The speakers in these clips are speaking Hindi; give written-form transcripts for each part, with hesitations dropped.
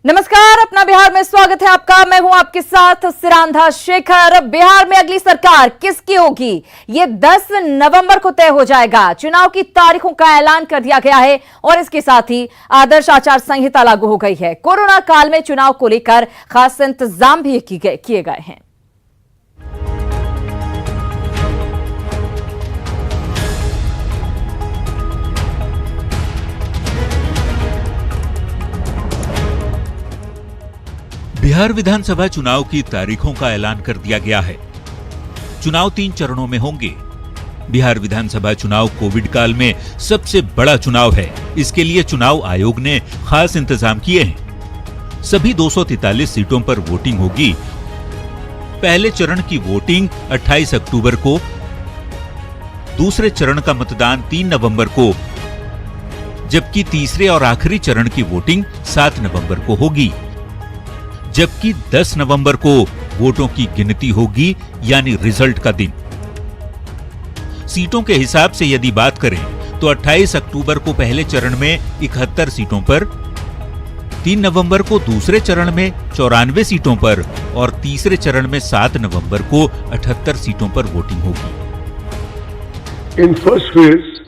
नमस्कार, अपना बिहार में स्वागत है आपका। मैं हूं आपके साथ सिरांधा शेखर। बिहार में अगली सरकार किसकी होगी, ये 10 नवंबर को तय हो जाएगा। चुनाव की तारीखों का ऐलान कर दिया गया है और इसके साथ ही आदर्श आचार संहिता लागू हो गई है। कोरोना काल में चुनाव को लेकर खास इंतजाम भी किए गए हैं। बिहार विधानसभा चुनाव की तारीखों का ऐलान कर दिया गया है। चुनाव 3 चरणों में होंगे। बिहार विधानसभा चुनाव कोविड काल में सबसे बड़ा चुनाव है। इसके लिए चुनाव आयोग ने खास इंतजाम किए हैं। सभी 243 सीटों पर वोटिंग होगी। पहले चरण की वोटिंग 28 अक्टूबर को, दूसरे चरण का मतदान 3 नवंबर को, जबकि तीसरे और आखिरी चरण की वोटिंग 7 नवंबर को होगी। जबकि 10 नवंबर को वोटों की गिनती होगी, यानी रिजल्ट का दिन। सीटों के हिसाब से यदि बात करें तो 28 अक्टूबर को पहले चरण में 71 सीटों पर, 3 नवंबर को दूसरे चरण में 94 सीटों पर और तीसरे चरण में 7 नवंबर को 78 सीटों पर वोटिंग होगी। In first phase,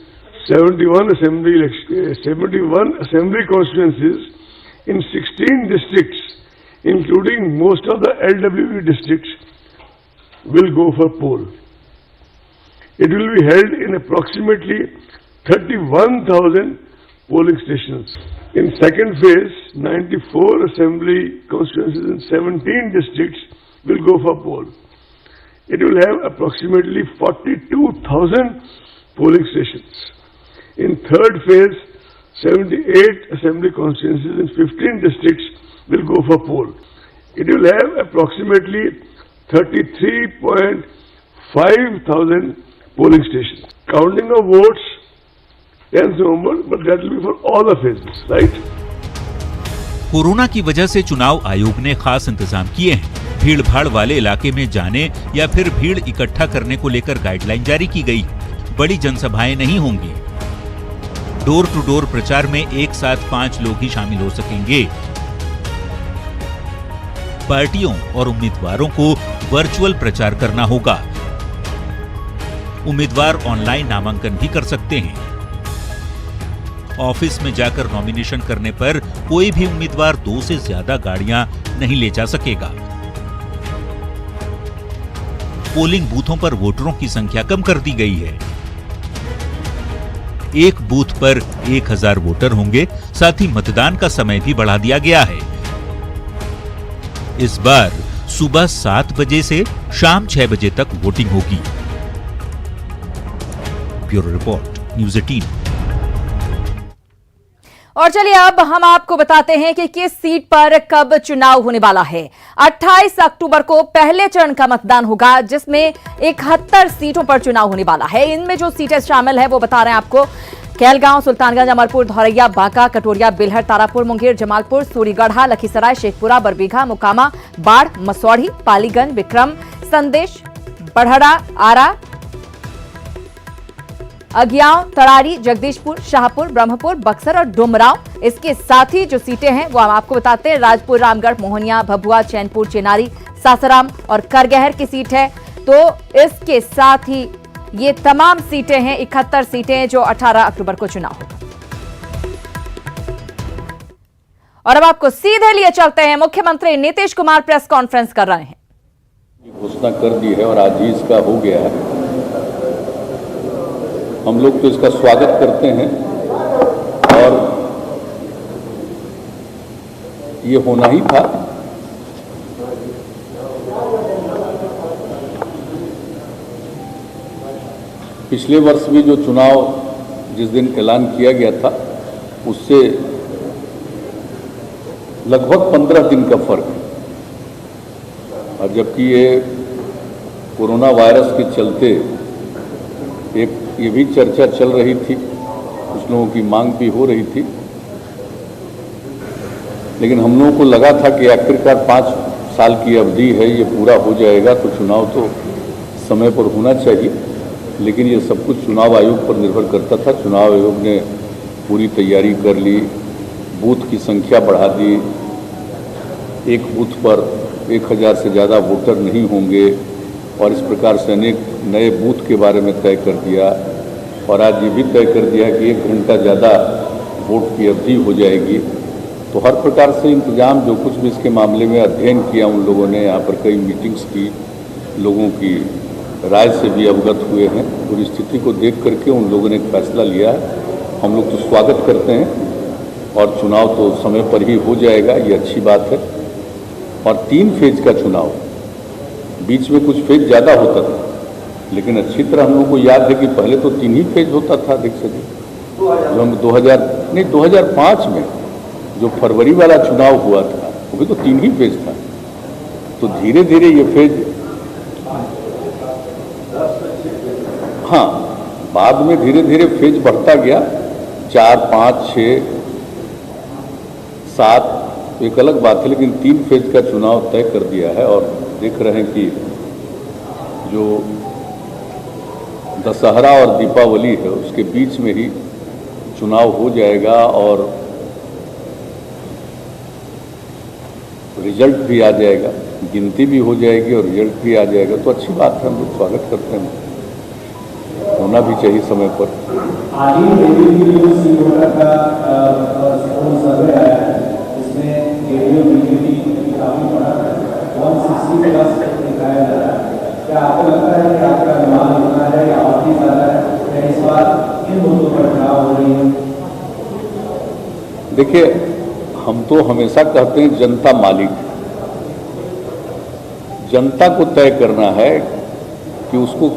71 assembly constituencies in 16 districts, including most of the LWE districts, will go for poll. It will be held in approximately 31,000 polling stations. In second phase, 94 assembly constituencies in 17 districts will go for poll. It will have approximately 42,000 polling stations. In third phase, 78 assembly constituencies in 15 districts will go for poll. It will have approximately 33.5 thousand polling stations. Counting of votes 10th November, but that will be for all the phases, right? Corona की वजह से चुनाव आयोग ने खास इंतजाम किए हैं। भीड़ भाड़ वाले इलाके में जाने या फिर भीड़ इकट्ठा करने को लेकर गाइडलाइन जारी की गई। बड़ी जनसभाएं नहीं होंगी। डोर टू डोर प्रचार में एक साथ 5 लोग ही शामिल हो सकेंगे। पार्टियों और उम्मीदवारों को वर्चुअल प्रचार करना होगा। उम्मीदवार ऑनलाइन नामांकन भी कर सकते हैं। ऑफिस में जाकर नॉमिनेशन करने पर कोई भी उम्मीदवार 2 से ज्यादा गाड़ियां नहीं ले जा सकेगा। पोलिंग बूथों पर वोटरों की संख्या कम कर दी गई है। एक बूथ पर 1000 वोटर होंगे। साथ ही मतदान का समय भी बढ़ा दिया गया है। इस बार सुबह 7 बजे से शाम 6 बजे तक वोटिंग होगी। Bureau report, news 18। और चलिए अब हम आपको बताते हैं कि किस सीट पर कब चुनाव होने वाला है। 28 अक्टूबर को पहले चरण का मतदान होगा, जिसमें 71 सीटों पर चुनाव होने वाला है। इनमें जो सीटें शामिल है वो बता रहे हैं आपको। कैलगांव, सुल्तानगंज, अमरपुर, धौरैया, बांका, कटोरिया, बेलहर, तारापुर, मुंगेर, जमालपुर, सूरीगढ़ा, लखीसराय, शेखपुरा, बरबीघा, मोकामा, बाढ़, मसौढ़ी, पालीगंज, विक्रम, संदेश, बढ़ड़ा, आरा, अगियाव, तड़ारी, जगदीशपुर, शाहपुर, ब्रह्मपुर, बक्सर और डुमरांव। इसके साथ ही जो सीटें हैं वो हम आपको बताते हैं। राजपुर, रामगढ़, मोहनिया, भभुआ, चैनपुर, चेनारी, सासाराम और करगहर की सीट है। तो इसके साथ ही ये तमाम सीटें हैं, 71 सीटें, जो 18 अक्टूबर को चुनाव होगा। और अब आपको सीधे लिए चलते हैं। मुख्यमंत्री नीतीश कुमार प्रेस कॉन्फ्रेंस कर रहे हैं। घोषणा कर दी है और आज ही इसका हो गया है। हम लोग तो इसका स्वागत करते हैं और ये होना ही था। पिछले वर्ष भी जो चुनाव जिस दिन ऐलान किया गया था, उससे लगभग 15 दिन का फर्क है। और जबकि ये कोरोना वायरस के चलते एक ये भी चर्चा चल रही थी, कुछ लोगों की मांग भी हो रही थी, लेकिन हम लोगों को लगा था कि आखिरकार 5 साल की अवधि है, ये पूरा हो जाएगा तो चुनाव तो समय पर होना चाहिए। लेकिन ये सब कुछ चुनाव आयोग पर निर्भर करता था। चुनाव आयोग ने पूरी तैयारी कर ली, बूथ की संख्या बढ़ा दी, एक बूथ पर 1000 से ज़्यादा वोटर नहीं होंगे और इस प्रकार से अनेक नए बूथ के बारे में तय कर दिया। और आज ये भी तय कर दिया कि 1 घंटा ज़्यादा वोट की अवधि हो जाएगी। तो हर प्रकार से इंतजाम जो कुछ भी इसके मामले में अध्ययन किया उन लोगों ने, यहाँ पर कई मीटिंग्स की, लोगों की राय से भी अवगत हुए हैं। पूरी स्थिति को देख करके उन लोगों ने एक फैसला लिया है। हम लोग तो स्वागत करते हैं और चुनाव तो समय पर ही हो जाएगा, ये अच्छी बात है। और 3 फेज का चुनाव, बीच में कुछ फेज ज़्यादा होता था, लेकिन अच्छी तरह हम लोग को याद है कि पहले तो 3 ही फेज होता था। देख सके जो हम 2005 में जो फरवरी वाला चुनाव हुआ था वो भी तो 3 ही फेज था। तो धीरे धीरे ये फेज, हाँ, बाद में धीरे धीरे फेज बढ़ता गया, 4, 5, 6, 7 एक अलग बात है, लेकिन 3 फेज का चुनाव तय कर दिया है। और देख रहे हैं कि जो दशहरा और दीपावली है उसके बीच में ही चुनाव हो जाएगा और रिजल्ट भी आ जाएगा, गिनती भी हो जाएगी और रिजल्ट भी आ जाएगा। तो अच्छी बात है, हम लोग स्वागत करते हैं, होना भी चाहिए समय पर। क्या आपको लगता है कि आपका अनुमान इतना है या और भी ज़्यादा है, या इस बार किन मुद्दों पर चुनाव हो रही है? देखिए, हम तो हमेशा कहते हैं जनता मालिक, जनता को तय करना है कि उसको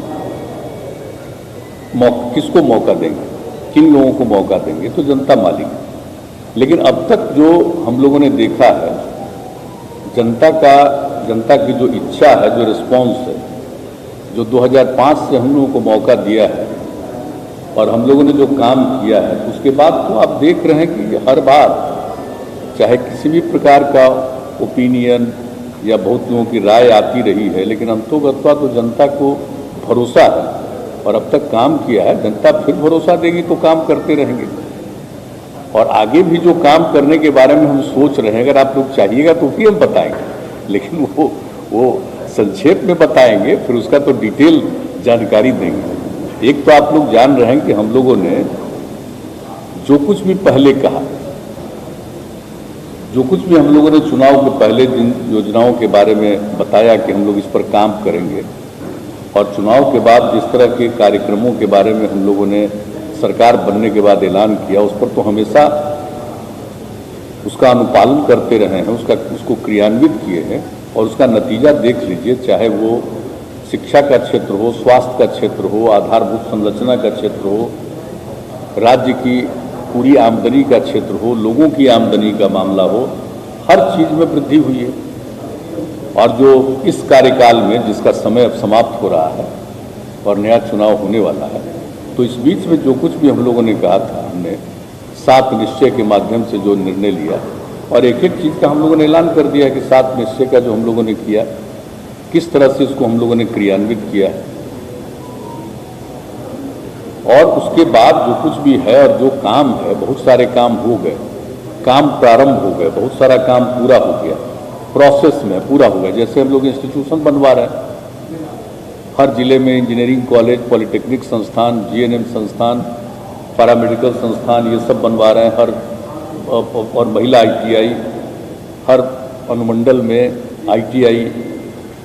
किसको मौका देंगे, किन लोगों को मौका देंगे, तो जनता मालिक। लेकिन अब तक जो हम लोगों ने देखा है, जनता की जो इच्छा है, जो रिस्पॉन्स है, जो 2005 से हम लोगों को मौका दिया है और हम लोगों ने जो काम किया है, उसके बाद तो आप देख रहे हैं कि हर बार चाहे किसी भी प्रकार का ओपिनियन या बहुत लोगों की राय आती रही है, लेकिन अंतोगत्वा तो जनता को भरोसा है और अब तक काम किया है। जनता फिर भरोसा देगी तो काम करते रहेंगे और आगे भी जो काम करने के बारे में हम सोच रहे हैं, अगर आप लोग चाहिएगा तो फिर हम बताएंगे, लेकिन वो संक्षेप में बताएंगे, फिर उसका तो डिटेल जानकारी देंगे। एक तो आप लोग जान रहे हैं कि हम लोगों ने जो कुछ भी पहले कहा, जो कुछ भी हम लोगों ने चुनाव के पहले दिन योजनाओं के बारे में बताया कि हम लोग इस पर काम करेंगे, और चुनाव के बाद जिस तरह के कार्यक्रमों के बारे में हम लोगों ने सरकार बनने के बाद ऐलान किया, उस पर तो हमेशा उसका अनुपालन करते रहे हैं, उसको क्रियान्वित किए हैं और उसका नतीजा देख लीजिए। चाहे वो शिक्षा का क्षेत्र हो, स्वास्थ्य का क्षेत्र हो, आधारभूत संरचना का क्षेत्र हो, राज्य की पूरी आमदनी का क्षेत्र हो, लोगों की आमदनी का मामला हो, हर चीज में वृद्धि हुई है। और जो इस कार्यकाल में जिसका समय अब समाप्त हो रहा है और नया चुनाव होने वाला है, तो इस बीच में जो कुछ भी हम लोगों ने कहा था, हमने 7 निश्चय के माध्यम से जो निर्णय लिया और एक एक चीज का हम लोगों ने ऐलान कर दिया कि 7 निश्चय का जो हम लोगों ने किया, किस तरह से इसको हम लोगों ने क्रियान्वित किया है और उसके बाद जो कुछ भी है और जो काम है, बहुत सारे काम हो गए, काम प्रारंभ हो गए, बहुत सारा काम पूरा हो गया, प्रोसेस में पूरा हो गया। जैसे हम लोग इंस्टीट्यूशन बनवा रहे हैं, हर जिले में इंजीनियरिंग कॉलेज, पॉलिटेक्निक संस्थान, जीएनएम संस्थान, पैरामेडिकल संस्थान, ये सब बनवा रहे हैं, और महिला आईटीआई, हर अनुमंडल में आईटीआई,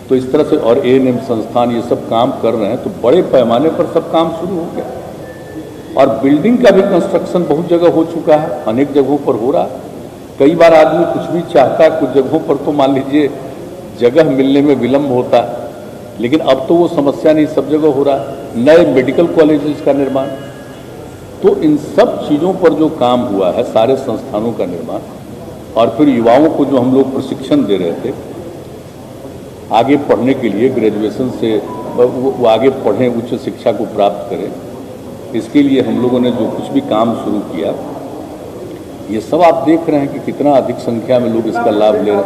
तो इस तरह से, और एएनएम संस्थान, ये सब काम कर रहे हैं। तो बड़े पैमाने पर सब काम शुरू हो गया और बिल्डिंग का भी कंस्ट्रक्शन बहुत जगह हो चुका है, अनेक जगहों पर हो रहा है। कई बार आदमी कुछ भी चाहता है, कुछ जगहों पर तो मान लीजिए जगह मिलने में विलम्ब होता है, लेकिन अब तो वो समस्या नहीं, सब जगह हो रहा है। नए मेडिकल कॉलेजेस का निर्माण, तो इन सब चीज़ों पर जो काम हुआ है, सारे संस्थानों का निर्माण, और फिर युवाओं को जो हम लोग प्रशिक्षण दे रहे थे आगे पढ़ने के लिए, ग्रेजुएशन से वो आगे पढ़ें, उच्च शिक्षा को प्राप्त करें, इसके लिए हम लोगों ने जो कुछ भी काम शुरू किया, ये सब आप देख रहे हैं कि कितना अधिक संख्या में लोग इसका लाभ ले रहे हैं।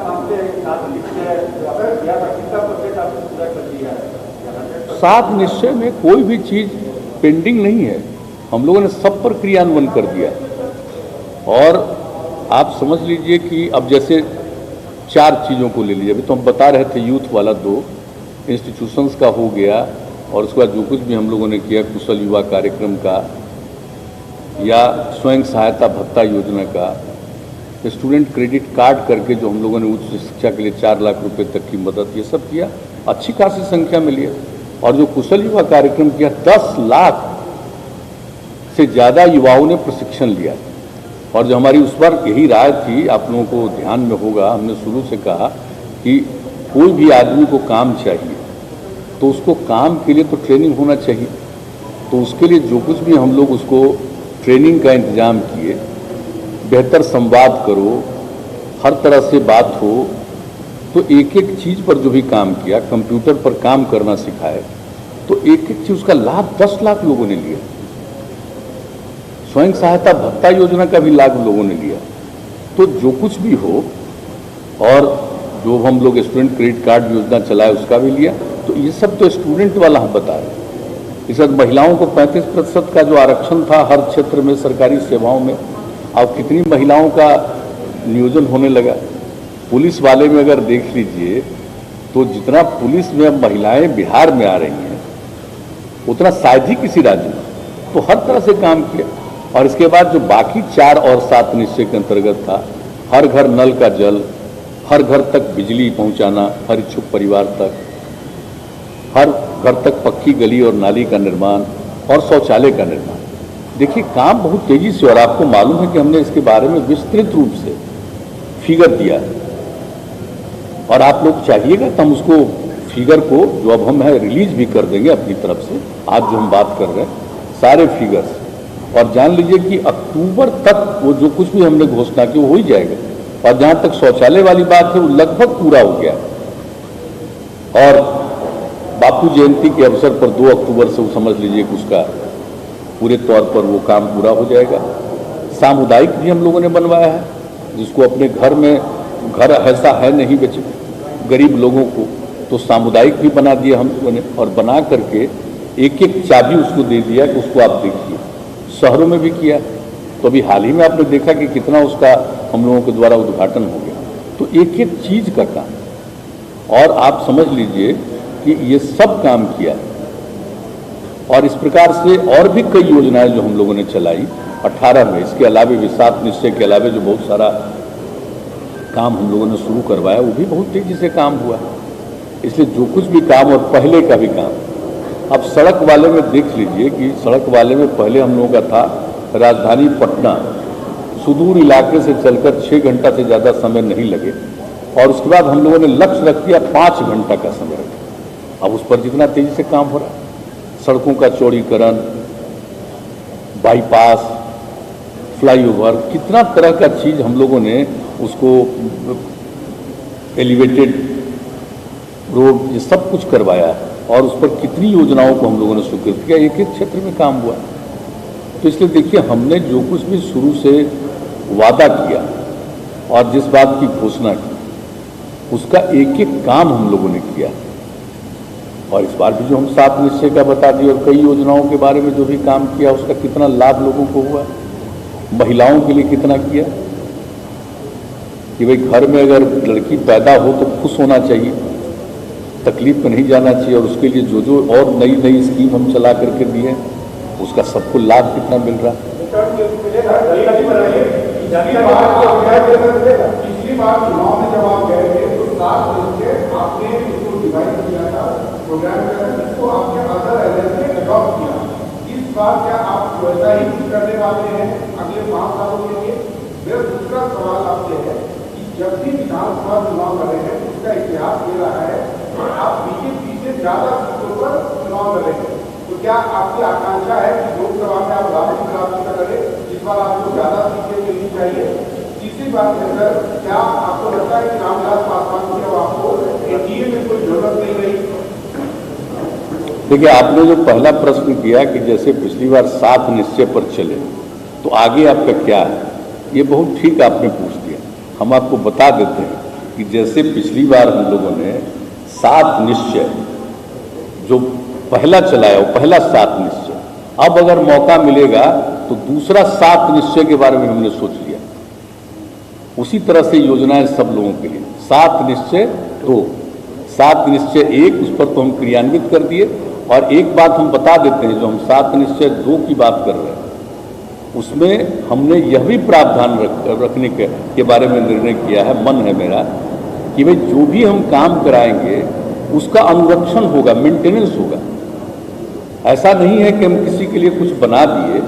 7 निश्चय में कोई भी चीज पेंडिंग नहीं है, हम लोगों ने सब पर क्रियान्वयन कर दिया। और आप समझ लीजिए कि अब जैसे 4 चीज़ों को ले लीजिए। अभी तो हम बता रहे थे यूथ वाला 2 इंस्टीट्यूशंस का हो गया, और उसके बाद जो कुछ भी हम लोगों ने किया कुशल युवा कार्यक्रम का या स्वयं सहायता भत्ता योजना का, स्टूडेंट क्रेडिट कार्ड करके जो हम लोगों ने उच्च शिक्षा के लिए 4 लाख रुपए तक की मदद, ये सब किया, अच्छी खासी संख्या में लिया। और जो कुशल युवा कार्यक्रम किया, 10 लाख से ज़्यादा युवाओं ने प्रशिक्षण लिया। और जो हमारी उस पर यही राय थी, आप लोगों को ध्यान में होगा, हमने शुरू से कहा कि कोई भी आदमी को काम चाहिए तो उसको काम के लिए तो ट्रेनिंग होना चाहिए। तो उसके लिए जो कुछ भी हम लोग उसको ट्रेनिंग का इंतजाम किए, बेहतर संवाद करो, हर तरह से बात हो, तो एक एक चीज़ पर जो भी काम किया, कंप्यूटर पर काम करना सिखाए, तो एक एक चीज़ उसका लाभ 10 लाख लोगों ने लिया। स्वयं सहायता भत्ता योजना का भी लाभ लोगों ने लिया। तो जो कुछ भी हो, और जो हम लोग स्टूडेंट क्रेडिट कार्ड योजना चलाए उसका भी लिया। तो ये सब तो स्टूडेंट वाला हम बता रहे हैं। इस वक्त महिलाओं को 35% का जो आरक्षण था हर क्षेत्र में सरकारी सेवाओं में, अब कितनी महिलाओं का नियोजन होने लगा। पुलिस वाले में अगर देख लीजिए तो जितना पुलिस में अब महिलाएं बिहार में आ रही हैं उतना शायद ही किसी राज्य में। तो हर तरह से काम किया। और इसके बाद जो बाकी 4 और 7 निश्चय के अंतर्गत था, हर घर नल का जल, हर घर तक बिजली पहुंचाना, हर इच्छुक परिवार तक, हर घर तक पक्की गली और नाली का निर्माण और शौचालय का निर्माण। देखिए काम बहुत तेजी से, और आपको मालूम है कि हमने इसके बारे में विस्तृत रूप से फिगर दिया है। और आप लोग चाहिएगा तो हम उसको फिगर को जो अब हम है रिलीज भी कर देंगे अपनी तरफ से। आज जो हम बात कर रहे हैं सारे फिगर्स, और जान लीजिए कि अक्टूबर तक वो जो कुछ भी हमने घोषणा की वो हो ही जाएगा। और जहाँ तक शौचालय वाली बात है वो लगभग पूरा हो गया। और बापू जयंती के अवसर पर 2 अक्टूबर से वो समझ लीजिए कि उसका पूरे तौर पर वो काम पूरा हो जाएगा। सामुदायिक भी हम लोगों ने बनवाया है, जिसको अपने घर में, घर ऐसा है नहीं बचे गरीब लोगों को, तो सामुदायिक भी बना दिया हम लोगों ने। और बना करके एक एक चाबी उसको दे दिया कि उसको आप देखिए। शहरों में भी किया। तो अभी हाल ही में आपने देखा कि कितना उसका हम लोगों के द्वारा उद्घाटन हो गया। तो एक एक चीज का काम, और आप समझ लीजिए कि ये सब काम किया। और इस प्रकार से और भी कई योजनाएं जो हम लोगों ने चलाई 18 में, इसके अलावे भी 7 निश्चय के अलावे जो बहुत सारा काम हम लोगों ने शुरू करवाया, वो भी बहुत तेजी से काम हुआ। इसलिए जो कुछ भी काम और पहले का भी काम, अब सड़क वाले में देख लीजिए कि सड़क वाले में पहले हम लोगों का था राजधानी पटना, सुदूर इलाके से चलकर 6 घंटा से ज़्यादा समय नहीं लगे। और उसके बाद हम लोगों ने लक्ष्य रख दिया 5 घंटा का समय रखा। अब उस पर जितना तेजी से काम हो रहा है, सड़कों का चौड़ीकरण, बाईपास, फ्लाईओवर, कितना तरह का चीज़ हम लोगों ने उसको, एलिवेटेड रोड, ये सब कुछ करवाया है। और उस पर कितनी योजनाओं को हम लोगों ने स्वीकृत किया, एक एक क्षेत्र में काम हुआ। तो इसलिए देखिए हमने जो कुछ भी शुरू से वादा किया और जिस बात की घोषणा की, उसका एक एक काम हम लोगों ने किया। और इस बार भी जो हम 7 निश्चय का बता दिए और कई योजनाओं के बारे में जो भी काम किया, उसका कितना लाभ लोगों को हुआ, महिलाओं के लिए कितना किया कि भाई घर में अगर लड़की पैदा हो तो खुश होना चाहिए, तकलीफ में नहीं जाना चाहिए। और उसके लिए जो जो और नई नई स्कीम हम चला करके दिए, उसका सबको लाभ कितना मिल रहा है। पिछली बार चुनाव में जब आप गए थे तो 7 निश्चय आपने इसको डिवाइड किया था, प्रोग्राम किया था, जिसको आपके अदर एजेंसी ने अडॉप्ट किया। इस बार क्या आप वैसा ही कुछ करने वाले हैं अगले 5 सालों के लिए? मेरा दूसरा सवाल आपसे है कि जब भी विधानसभा चुनाव लड़े हैं, उसका इतिहास ये रहा है कि आप बीजेपी से ज्यादा सीटों पर चुनाव लड़े हैं। तो क्या आपकी आकांक्षा है कि लोकसभा में आप राहुल गांधी का करें, जिस बार आपको ज्यादा सीटें मिलनी चाहिए? तीसरी बात है सर, क्या आपको लगता है कि रामविलास पासवान को जब आपको एनडीए में कोई जरूरत नहीं रही? देखिए आपने जो पहला प्रश्न किया कि जैसे पिछली बार 7 निश्चय पर चले तो आगे आपका क्या है, ये बहुत ठीक आपने पूछ दिया। हम आपको बता देते हैं कि जैसे पिछली बार हम लोगों ने 7 निश्चय जो पहला चलाया, वो पहला 7 निश्चय, अब अगर मौका मिलेगा तो दूसरा 7 निश्चय के बारे में हमने सोच लिया। उसी तरह से योजनाएं सब लोगों के लिए। 7 निश्चय 2, 7 निश्चय 1 उस पर तो हम क्रियान्वित कर दिए। और एक बात हम बता देते हैं, जो हम 7 निश्चय 2 की बात कर रहे हैं उसमें हमने यह भी प्रावधान रखने के बारे में निर्णय किया है, मन है मेरा, कि भाई जो भी हम काम कराएंगे उसका अनुरक्षण होगा, मेंटेनेंस होगा। ऐसा नहीं है कि हम किसी के लिए कुछ बना दिए,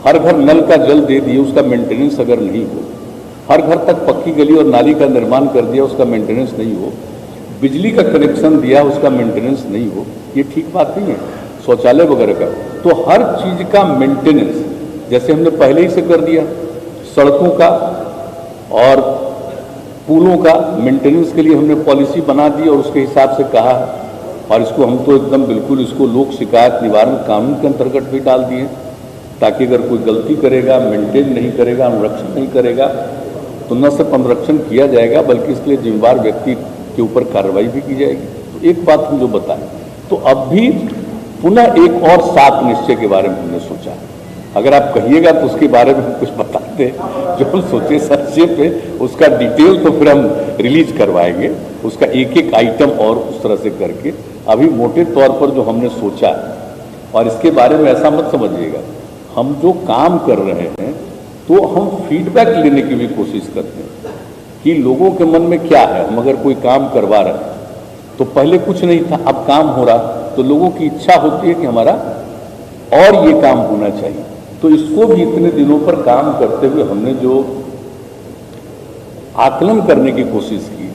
हर घर नल का जल दे दिए, उसका मेंटेनेंस अगर नहीं हो, हर घर तक पक्की गली और नाली का निर्माण कर दिया, उसका मेंटेनेंस नहीं हो, बिजली का कनेक्शन दिया, उसका मेंटेनेंस नहीं हो, ये ठीक बात नहीं है। शौचालय वगैरह का, तो हर चीज का मेंटेनेंस जैसे हमने पहले ही से कर दिया, सड़कों का और पुलों का मेंटेनेंस के लिए हमने पॉलिसी बना दी और उसके हिसाब से कहा है। और इसको हम तो एकदम बिल्कुल इसको लोक शिकायत निवारण कानून के अंतर्गत भी डाल दिए, ताकि अगर कोई गलती करेगा, मेंटेन नहीं करेगा, अनुरक्षण नहीं करेगा, तो न सिर्फ अनुरक्षण किया जाएगा बल्कि इसके लिए जिम्मेदार व्यक्ति के ऊपर कार्रवाई भी की जाएगी। तो एक बात हम जो बताएं, तो अब भी पुनः एक और 7 निश्चय के बारे में हमने सोचा। अगर आप कहिएगा तो उसके बारे में हम कुछ बताते हैं जो हम सोचे संक्षेप में, उसका डिटेल तो फिर हम रिलीज करवाएंगे, उसका एक एक आइटम और उस तरह से करके। अभी मोटे तौर पर जो हमने सोचा, और इसके बारे में ऐसा मत समझिएगा, हम जो काम कर रहे हैं तो हम फीडबैक लेने की भी कोशिश करते हैं कि लोगों के मन में क्या है। हम अगर कोई काम करवा रहे हैं तो पहले कुछ नहीं था, अब काम हो रहा, तो लोगों की इच्छा होती है कि हमारा और ये काम होना चाहिए। तो इसको भी इतने दिनों पर काम करते हुए हमने जो आकलन करने की कोशिश की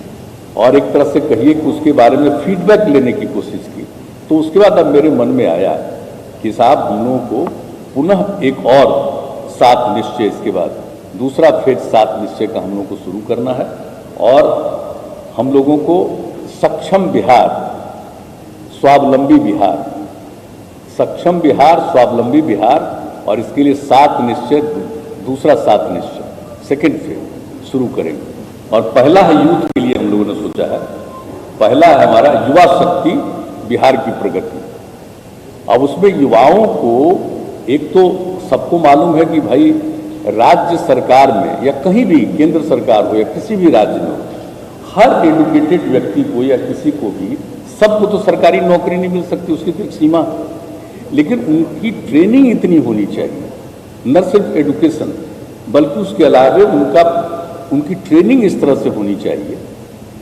और एक तरह से कहिए कि उसके बारे में फीडबैक लेने की कोशिश की, तो उसके बाद अब मेरे मन में आया कि साहब हम लोगों को पुनः एक और 7 निश्चय, इसके बाद दूसरा फेज 7 निश्चय का हम लोगों को शुरू करना है। और हम लोगों को सक्षम बिहार, स्वावलंबी बिहार, सक्षम बिहार, स्वावलंबी बिहार, और इसके लिए 7 निश्चय, दूसरा 7 निश्चय सेकेंड फेज शुरू करेंगे। और पहला है यूथ के लिए हम लोगों ने सोचा है, पहला है हमारा युवा शक्ति बिहार की प्रगति। अब उसमें युवाओं को, एक तो सबको मालूम है कि भाई राज्य सरकार में या कहीं भी केंद्र सरकार हो या किसी भी राज्य में हर एडुकेटेड व्यक्ति को या किसी को भी, सबको तो सरकारी नौकरी नहीं मिल सकती, उसकी तो एक सीमा है। लेकिन उनकी ट्रेनिंग इतनी होनी चाहिए, न सिर्फ एडुकेशन बल्कि उसके अलावा उनकी ट्रेनिंग इस तरह से होनी चाहिए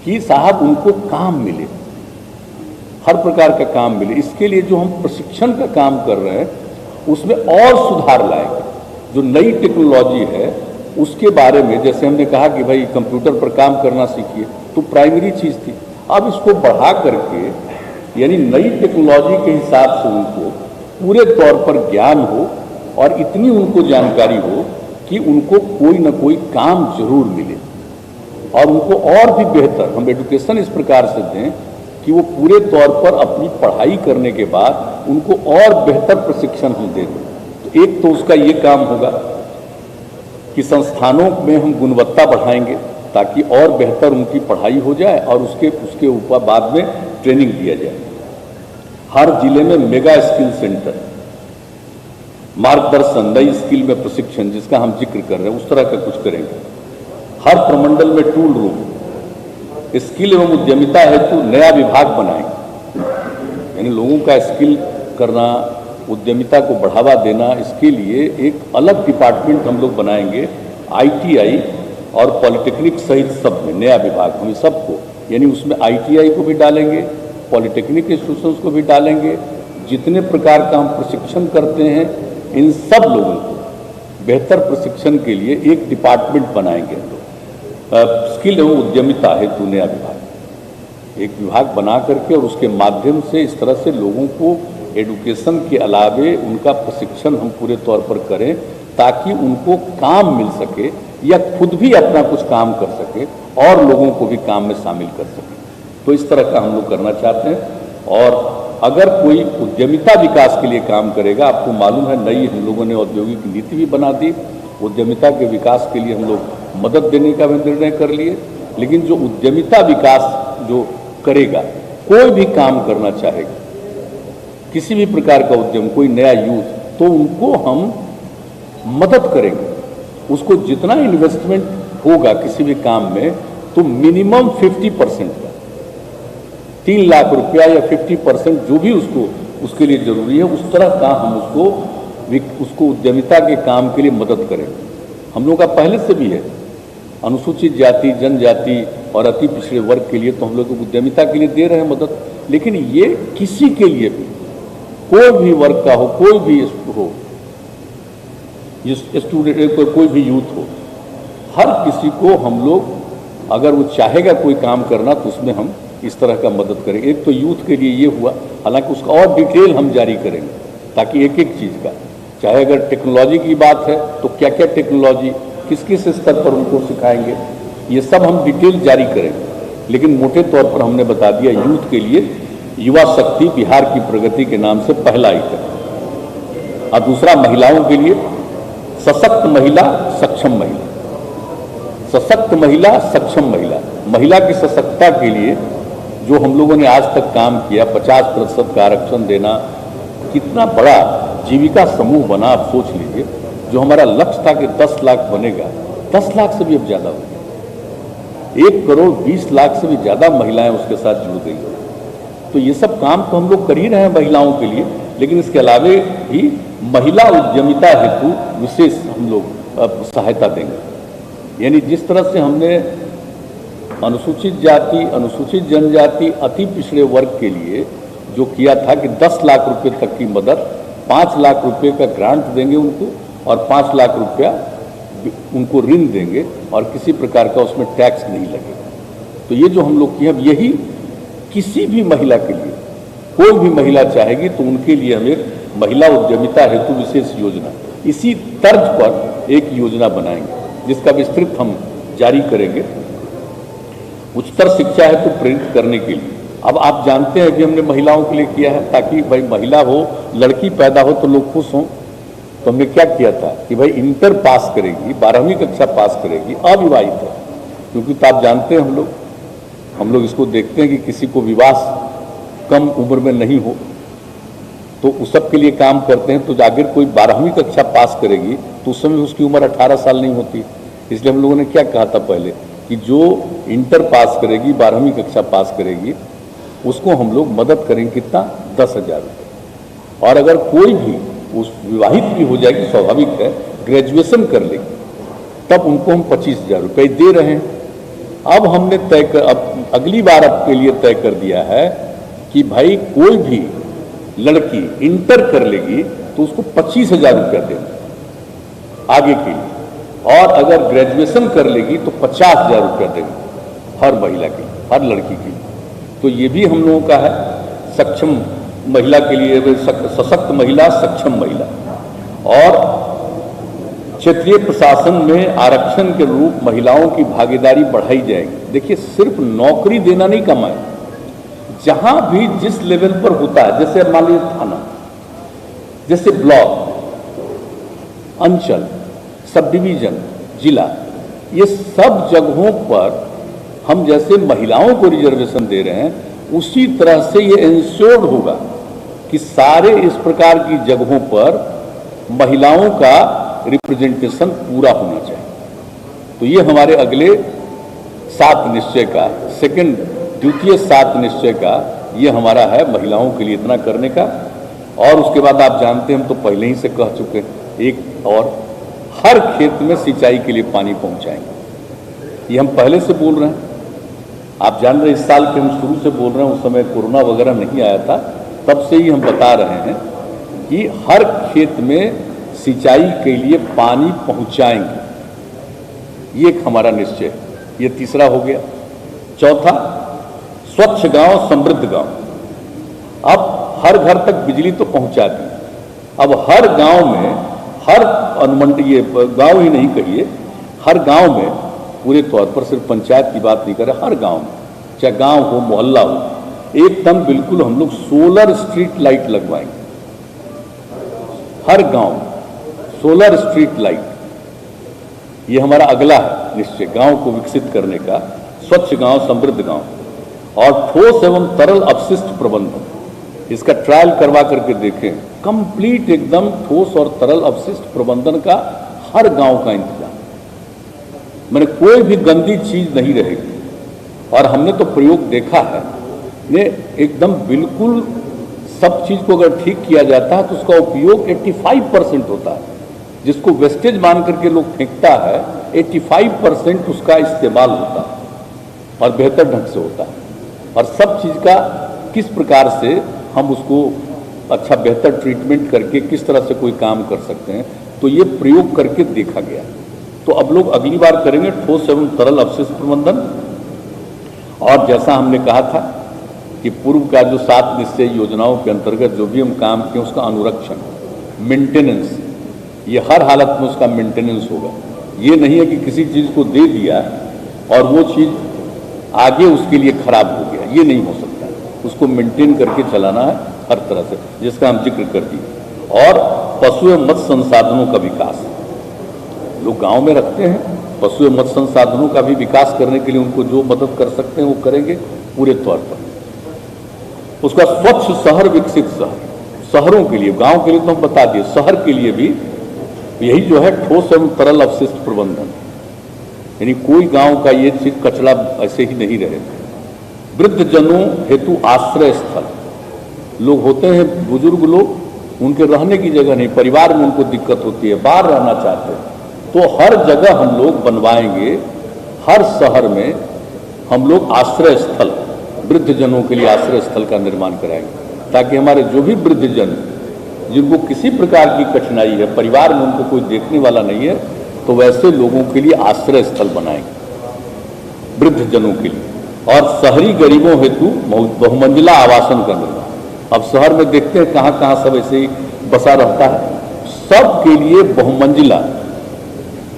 कि साहब उनको काम मिले, हर प्रकार का काम मिले। इसके लिए जो हम प्रशिक्षण का काम कर रहे हैं उसमें और सुधार लाएंगे। जो नई टेक्नोलॉजी है उसके बारे में, जैसे हमने कहा कि भाई कंप्यूटर पर काम करना सीखिए, तो प्राइमरी चीज़ थी। अब इसको बढ़ा करके, यानी नई टेक्नोलॉजी के हिसाब से उनको पूरे तौर पर ज्ञान हो और इतनी उनको जानकारी हो कि उनको कोई ना कोई काम जरूर मिले। और उनको और भी बेहतर हम एडुकेशन इस प्रकार से दें कि वो पूरे तौर पर अपनी पढ़ाई करने के बाद उनको और बेहतर प्रशिक्षण हम दे दें। तो एक तो उसका ये काम होगा कि संस्थानों में हम गुणवत्ता बढ़ाएंगे ताकि और बेहतर उनकी पढ़ाई हो जाए और उसके ऊपर बाद में ट्रेनिंग दिया जाए। हर जिले में मेगा स्किल सेंटर, मार्गदर्शन, नई स्किल में प्रशिक्षण जिसका हम जिक्र कर रहे हैं, उस तरह का कुछ करेंगे। हर प्रमंडल में टूल रूम, स्किल एवं उद्यमिता हेतु नया विभाग बनाएंगे, यानी लोगों का स्किल करना, उद्यमिता को बढ़ावा देना, इसके लिए एक अलग डिपार्टमेंट हम लोग बनाएंगे। ITI और पॉलिटेक्निक सहित सब में नया विभाग, हम सबको, यानी उसमें ITI को भी डालेंगे, पॉलिटेक्निक इंस्टीट्यूशंस को भी डालेंगे। जितने प्रकार का हम प्रशिक्षण करते हैं इन सब लोगों को बेहतर प्रशिक्षण के लिए एक डिपार्टमेंट बनाएंगे हम लोग। स्किल एवं उद्यमिता हेतु नया विभाग, एक विभाग बना करके और उसके माध्यम से इस तरह से लोगों को एडुकेशन के अलावे उनका प्रशिक्षण हम पूरे तौर पर करें ताकि उनको काम मिल सके या खुद भी अपना कुछ काम कर सके और लोगों को भी काम में शामिल कर सके। तो इस तरह का हम लोग करना चाहते हैं। और अगर कोई उद्यमिता विकास के लिए काम करेगा, आपको मालूम है नई हम लोगों ने औद्योगिक नीति भी बना दी, उद्यमिता के विकास के लिए हम लोग मदद देने का भी निर्णय कर लिए। लेकिन जो उद्यमिता विकास जो करेगा, कोई भी काम करना चाहेगा, किसी भी प्रकार का उद्यम, कोई नया यूथ, तो उनको हम मदद करेंगे। उसको जितना इन्वेस्टमेंट होगा किसी भी काम में तो मिनिमम 50% का 3 लाख रुपया या 50% जो भी उसके लिए जरूरी है, उस तरह का हम उसको उद्यमिता के काम के लिए मदद करेंगे। हम लोगों का पहले से भी है, अनुसूचित जाति, जनजाति और अति पिछड़े वर्ग के लिए तो हम लोग उद्यमिता के लिए दे रहे हैं मदद, लेकिन ये किसी के लिए भी, कोई भी वर्ग का हो, कोई भी हो, स्टूडेंट, कोई भी यूथ हो, हर किसी को हम लोग अगर वो चाहेगा कोई काम करना तो उसमें हम इस तरह का मदद करेंगे। एक तो यूथ के लिए ये हुआ, हालांकि उसका और डिटेल हम जारी करेंगे ताकि एक एक चीज़ का, चाहे अगर टेक्नोलॉजी की बात है तो क्या क्या टेक्नोलॉजी किस किस स्तर पर उनको सिखाएंगे, ये सब हम डिटेल जारी करेंगे। लेकिन मोटे तौर पर हमने बता दिया यूथ के लिए युवा शक्ति बिहार की प्रगति के नाम से पहला आइटम, और दूसरा महिलाओं के लिए सशक्त महिला सक्षम महिला, सशक्त महिला सक्षम महिला, महिला की सशक्तता के लिए जो हम लोगों ने आज तक काम किया, 50% का आरक्षण देना, कितना बड़ा जीविका समूह बना, आप सोच लीजिए। जो हमारा लक्ष्य था कि 10 लाख बनेगा, 10 लाख से भी अब ज्यादा हो गया, 1 करोड़ 20 लाख से भी ज्यादा महिलाएं उसके साथ जुड़ गई। तो ये सब काम तो हम लोग कर ही रहे हैं महिलाओं के लिए, लेकिन इसके अलावे भी महिला उद्यमिता हेतु विशेष हम लोग सहायता देंगे। यानी जिस तरह से हमने अनुसूचित जाति, अनुसूचित जनजाति, अति पिछड़े वर्ग के लिए जो किया था कि 10 लाख रुपए तक की मदद, 5 लाख रुपए का ग्रांट देंगे उनको और 5 लाख रुपया उनको ऋण देंगे और किसी प्रकार का उसमें टैक्स नहीं लगेगा। तो ये जो हम लोग किए, अब यही किसी भी महिला के लिए, कोई भी महिला चाहेगी तो उनके लिए हम एक महिला उद्यमिता हेतु विशेष योजना, इसी तर्ज पर एक योजना बनाएंगे जिसका विस्तृत हम जारी करेंगे, उच्चतर शिक्षा हेतु प्रेरित करने के लिए। अब आप जानते हैं कि हमने महिलाओं के लिए किया है ताकि भाई महिला हो, लड़की पैदा हो तो लोग खुश हों। तो हमने क्या किया था कि भाई इंटर पास करेगी, 12वीं कक्षा पास करेगी, अविवाहित है, क्योंकि तो आप जानते हैं हम लोग इसको देखते हैं कि किसी को विवाह कम उम्र में नहीं हो तो उस सब के लिए काम करते हैं। तो अगर कोई 12वीं कक्षा पास करेगी तो उस समय उसकी उम्र 18 साल नहीं होती। इसलिए हम लोगों ने क्या कहा था पहले कि जो इंटर पास करेगी, 12वीं कक्षा पास करेगी, उसको हम लोग मदद करेंगे कितना, 10,000 रुपये। और अगर कोई भी उस विवाहित भी हो जाएगी, स्वाभाविक है, ग्रेजुएशन कर लेगी, तब उनको हम 25,000 रुपये दे रहे हैं। अब हमने अब अगली बार आपके लिए तय कर दिया है कि भाई कोई भी लड़की इंटर कर लेगी तो उसको 25,000 रुपया देंगे आगे के लिए, और अगर ग्रेजुएशन कर लेगी तो 50,000 रुपया देंगे हर महिला के लिए, हर लड़की के लिए। तो ये भी हम लोगों का है सक्षम महिला के लिए, सशक्त महिला सक्षम महिला। और क्षेत्रीय प्रशासन में आरक्षण के रूप महिलाओं की भागीदारी बढ़ाई जाएगी। देखिए, सिर्फ नौकरी देना नहीं काम है, जहां भी जिस लेवल पर होता है, जैसे मान लीजिए थाना, जैसे ब्लॉक, अंचल, सब डिवीजन, जिला, ये सब जगहों पर हम जैसे महिलाओं को रिजर्वेशन दे रहे हैं, उसी तरह से ये इंश्योर्ड होगा कि सारे इस प्रकार की जगहों पर महिलाओं का रिप्रेजेंटेशन पूरा होना चाहिए। तो ये हमारे अगले 7 निश्चय का द्वितीय 7 निश्चय का ये हमारा है, महिलाओं के लिए इतना करने का। और उसके बाद आप जानते हैं, हम तो पहले ही से कह चुके हैं, एक और हर खेत में सिंचाई के लिए पानी पहुंचाएंगे। ये हम पहले से बोल रहे हैं, आप जान रहे हैं, इस साल के हम शुरू से बोल रहे हैं, उस समय कोरोना वगैरह नहीं आया था, तब से ही हम बता रहे हैं कि हर खेत में सिंचाई के लिए पानी पहुंचाएंगे। ये एक हमारा निश्चय है। ये तीसरा हो गया। चौथा, स्वच्छ गांव समृद्ध गांव। अब हर घर तक बिजली तो पहुंचा दी, अब हर गांव में, हर अनुमंडल, ये गांव ही नहीं कहिए, हर गांव में पूरे तौर पर, सिर्फ पंचायत की बात नहीं कर रहे, हर गांव में, चाहे गांव हो, मोहल्ला हो, एकदम बिल्कुल हम लोग सोलर स्ट्रीट लाइट लगवाएंगे। हर गांव सोलर स्ट्रीट लाइट, ये हमारा अगला निश्चय, गांव को विकसित करने का, स्वच्छ गांव समृद्ध गांव। और ठोस एवं तरल अपशिष्ट प्रबंधन, इसका ट्रायल करवा करके देखें, कंप्लीट एकदम ठोस और तरल अपशिष्ट प्रबंधन का हर गांव का इंतजाम। मैंने कोई भी गंदी चीज नहीं रहेगी। और हमने तो प्रयोग देखा है, ये एकदम बिल्कुल सब चीज को अगर ठीक किया जाता है तो उसका उपयोग 85% होता है। जिसको वेस्टेज मान करके लोग फेंकता है, 85% उसका इस्तेमाल होता है और बेहतर ढंग से होता है। और सब चीज का किस प्रकार से हम उसको अच्छा बेहतर ट्रीटमेंट करके किस तरह से कोई काम कर सकते हैं, तो ये प्रयोग करके देखा गया। तो अब लोग अगली बार करेंगे ठोस एवं तरल अपशिष्ट प्रबंधन। और जैसा हमने कहा था कि पूर्व का जो 7 निश्चय योजनाओं के अंतर्गत जो भी हम काम किए उसका अनुरक्षण, मेंटेनेंस, ये हर हालत में उसका मेंटेनेंस होगा। ये नहीं है कि किसी चीज को दे दिया और वो चीज आगे उसके लिए खराब हो गया, ये नहीं हो सकता। उसको मेंटेन करके चलाना है हर तरह से, जिसका हम जिक्र कर दिए। और पशु एवं मत्स्य संसाधनों का विकास, लोग गांव में रखते हैं, पशु एवं मत्स्य संसाधनों का भी विकास करने के लिए उनको जो मदद कर सकते हैं वो करेंगे पूरे तौर पर। उसका स्वच्छ शहर विकसित शहर, शहरों के लिए, गांव के लिए तो हम बता दिए, शहर के लिए भी यही जो है ठोस एवं तरल अपशिष्ट प्रबंधन, यानी कोई गांव का ये चीज कचरा ऐसे ही नहीं रहे। वृद्ध जनों हेतु आश्रय स्थल, लोग होते हैं बुजुर्ग लोग, उनके रहने की जगह नहीं, परिवार में उनको दिक्कत होती है, बाहर रहना चाहते हैं, तो हर जगह हम लोग बनवाएंगे, हर शहर में हम लोग आश्रय स्थल, वृद्ध जनों के लिए आश्रय स्थल का निर्माण कराएंगे, ताकि हमारे जो भी वृद्ध जन जिनको किसी प्रकार की कठिनाई है, परिवार में उनको कोई देखने वाला नहीं है, तो वैसे लोगों के लिए आश्रय स्थल बनाएंगे वृद्ध जनों के लिए। और शहरी गरीबों हेतु बहुमंजिला आवासन का निर्माण। अब शहर में देखते हैं कहाँ कहाँ सब ऐसे ही बसा रहता है, सब के लिए बहुमंजिला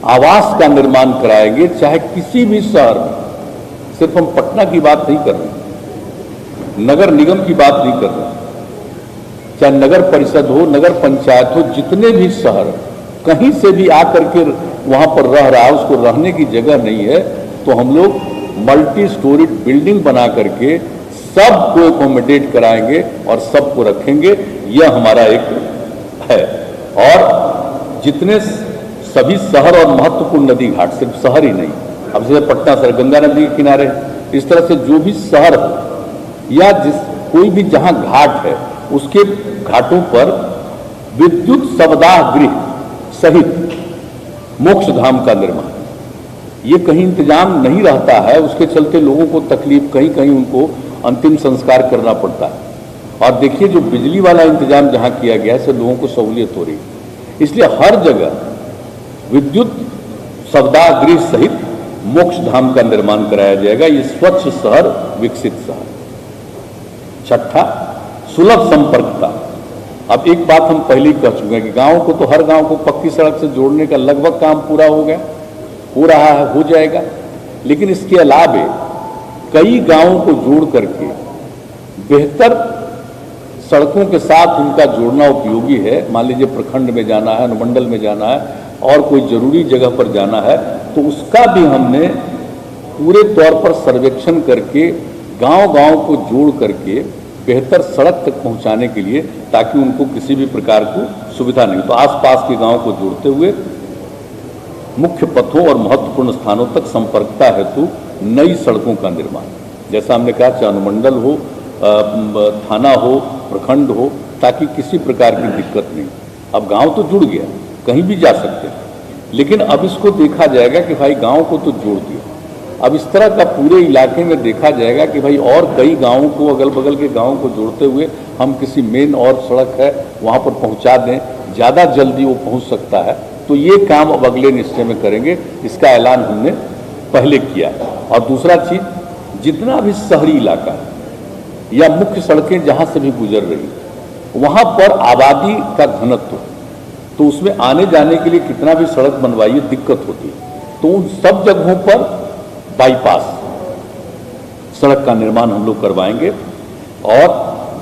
आवास का निर्माण कराएंगे, चाहे किसी भी शहर में। सिर्फ हम पटना की बात नहीं कर रहे, नगर निगम की बात नहीं कर रहे, चाहे नगर परिषद हो, नगर पंचायत हो, जितने भी शहर कहीं से भी आकर के वहां पर रह रहा है, उसको रहने की जगह नहीं है, तो हम लोग मल्टी स्टोरीड बिल्डिंग बना करके सबको एकोमोडेट कराएंगे और सबको रखेंगे। यह हमारा एक है। और जितने सभी शहर और महत्वपूर्ण नदी घाट, सिर्फ शहर ही नहीं, अब जैसे पटना शहर गंगा नदी के किनारे, इस तरह से जो भी शहर हो या जिस कोई भी जहां घाट है उसके घाटों पर विद्युत शवदाह गृह सहित मोक्ष धाम का निर्माण। ये कहीं इंतजाम नहीं रहता है, उसके चलते लोगों को तकलीफ, कहीं कहीं उनको अंतिम संस्कार करना पड़ता है। और देखिए जो बिजली वाला इंतजाम जहां किया गया है, इससे लोगों को सहूलियत हो रही है। इसलिए हर जगह विद्युत शवदाह गृह सहित मोक्ष धाम का निर्माण कराया जाएगा। ये स्वच्छ शहर विकसित शहर। छठा, सुलभ संपर्कता। अब एक बात हम पहले ही कह चुके हैं कि गांव को तो हर गांव को पक्की सड़क से जोड़ने का लगभग काम पूरा हो गया, हो रहा है, हो जाएगा। लेकिन इसके अलावे कई गांवों को जोड़ करके बेहतर सड़कों के साथ उनका जोड़ना उपयोगी है। मान लीजिए प्रखंड में जाना है, अनुमंडल में जाना है और कोई जरूरी जगह पर जाना है, तो उसका भी हमने पूरे तौर पर सर्वेक्षण करके गांव-गांव को जोड़ करके बेहतर सड़क तक पहुंचाने के लिए, ताकि उनको किसी भी प्रकार की सुविधा नहीं। तो आसपास के गांव को जोड़ते हुए मुख्य पथों और महत्वपूर्ण स्थानों तक संपर्कता हेतु नई सड़कों का निर्माण, जैसा हमने कहा, चाहे अनुमंडल हो, थाना हो, प्रखंड हो, ताकि किसी प्रकार की दिक्कत नहीं। अब गांव तो जुड़ गया, कहीं भी जा सकते हैं, लेकिन अब इसको देखा जाएगा कि भाई गांव को तो जोड़ दिया, अब इस तरह का पूरे इलाके में देखा जाएगा कि भाई और कई गांवों को, अगल बगल के गांवों को जोड़ते हुए हम किसी मेन और सड़क है वहां पर पहुंचा दें, ज़्यादा जल्दी वो पहुंच सकता है। तो ये काम अब अगले निश्चय में करेंगे, इसका ऐलान हमने पहले किया। और दूसरा चीज, जितना भी शहरी इलाका है या मुख्य सड़कें जहां से भी गुजर रही, वहां पर आबादी का घनत्व, तो उसमें आने जाने के लिए कितना भी सड़क बनवाइए दिक्कत होती है। तो उन सब जगहों पर बाईपास सड़क का निर्माण हम लोग करवाएंगे और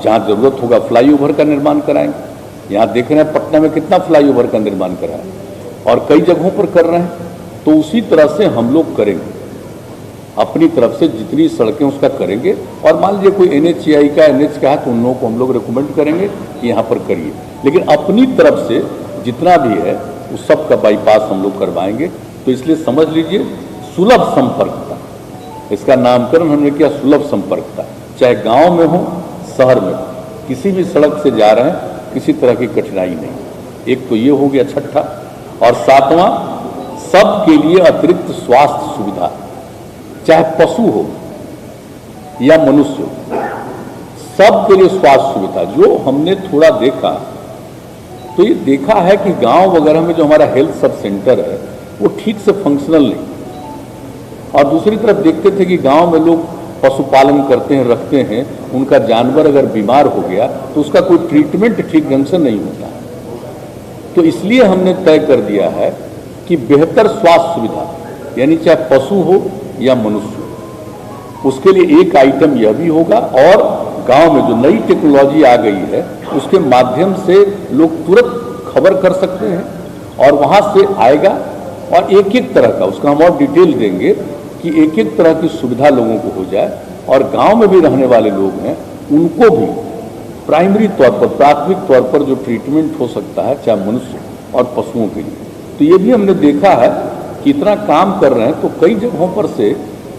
जहां जरूरत होगा फ्लाईओवर का निर्माण कराएंगे। यहां देख रहे हैं पटना में कितना फ्लाईओवर का निर्माण करा है और कई जगहों पर कर रहे हैं। तो उसी तरह से हम लोग करेंगे, अपनी तरफ से जितनी सड़कें उसका करेंगे। और मान लीजिए कोई NHAI का, NH का है, तो उन लोगों को हम लोग रिकमेंड करेंगे कि यहाँ पर करिए। लेकिन अपनी तरफ से जितना भी है उस सब का बाईपास हम लोग करवाएंगे। तो इसलिए समझ लीजिए सुलभ संपर्कता, इसका नामकरण हमने किया सुलभ संपर्कता। चाहे गांव में हो, शहर में हो, किसी भी सड़क से जा रहे हैं, किसी तरह की कठिनाई नहीं। एक तो ये हो गया छठा। और सातवां, सबके लिए अतिरिक्त स्वास्थ्य सुविधा, चाहे पशु हो या मनुष्य हो, सबके लिए स्वास्थ्य सुविधा। जो हमने थोड़ा देखा तो ये देखा है कि गांव वगैरह में जो हमारा हेल्थ सब सेंटर है वो ठीक से फंक्शनल नहीं। और दूसरी तरफ देखते थे कि गांव में लोग पशुपालन करते हैं, रखते हैं, उनका जानवर अगर बीमार हो गया तो उसका कोई ट्रीटमेंट ठीक ढंग से नहीं होता। तो इसलिए हमने तय कर दिया है कि बेहतर स्वास्थ्य सुविधा, यानी चाहे पशु हो या मनुष्य हो, उसके लिए एक आइटम यह भी होगा। और गांव में जो नई टेक्नोलॉजी आ गई है उसके माध्यम से लोग तुरंत खबर कर सकते हैं और वहां से आएगा। और एक एक तरह का, उसका हम और डिटेल देंगे कि एक एक तरह की सुविधा लोगों को हो जाए। और गांव में भी रहने वाले लोग हैं उनको भी प्राइमरी तौर पर, प्राथमिक तौर पर जो ट्रीटमेंट हो सकता है, चाहे मनुष्य और पशुओं के लिए। तो ये भी हमने देखा है कि इतना काम कर रहे हैं। तो कई जगहों पर से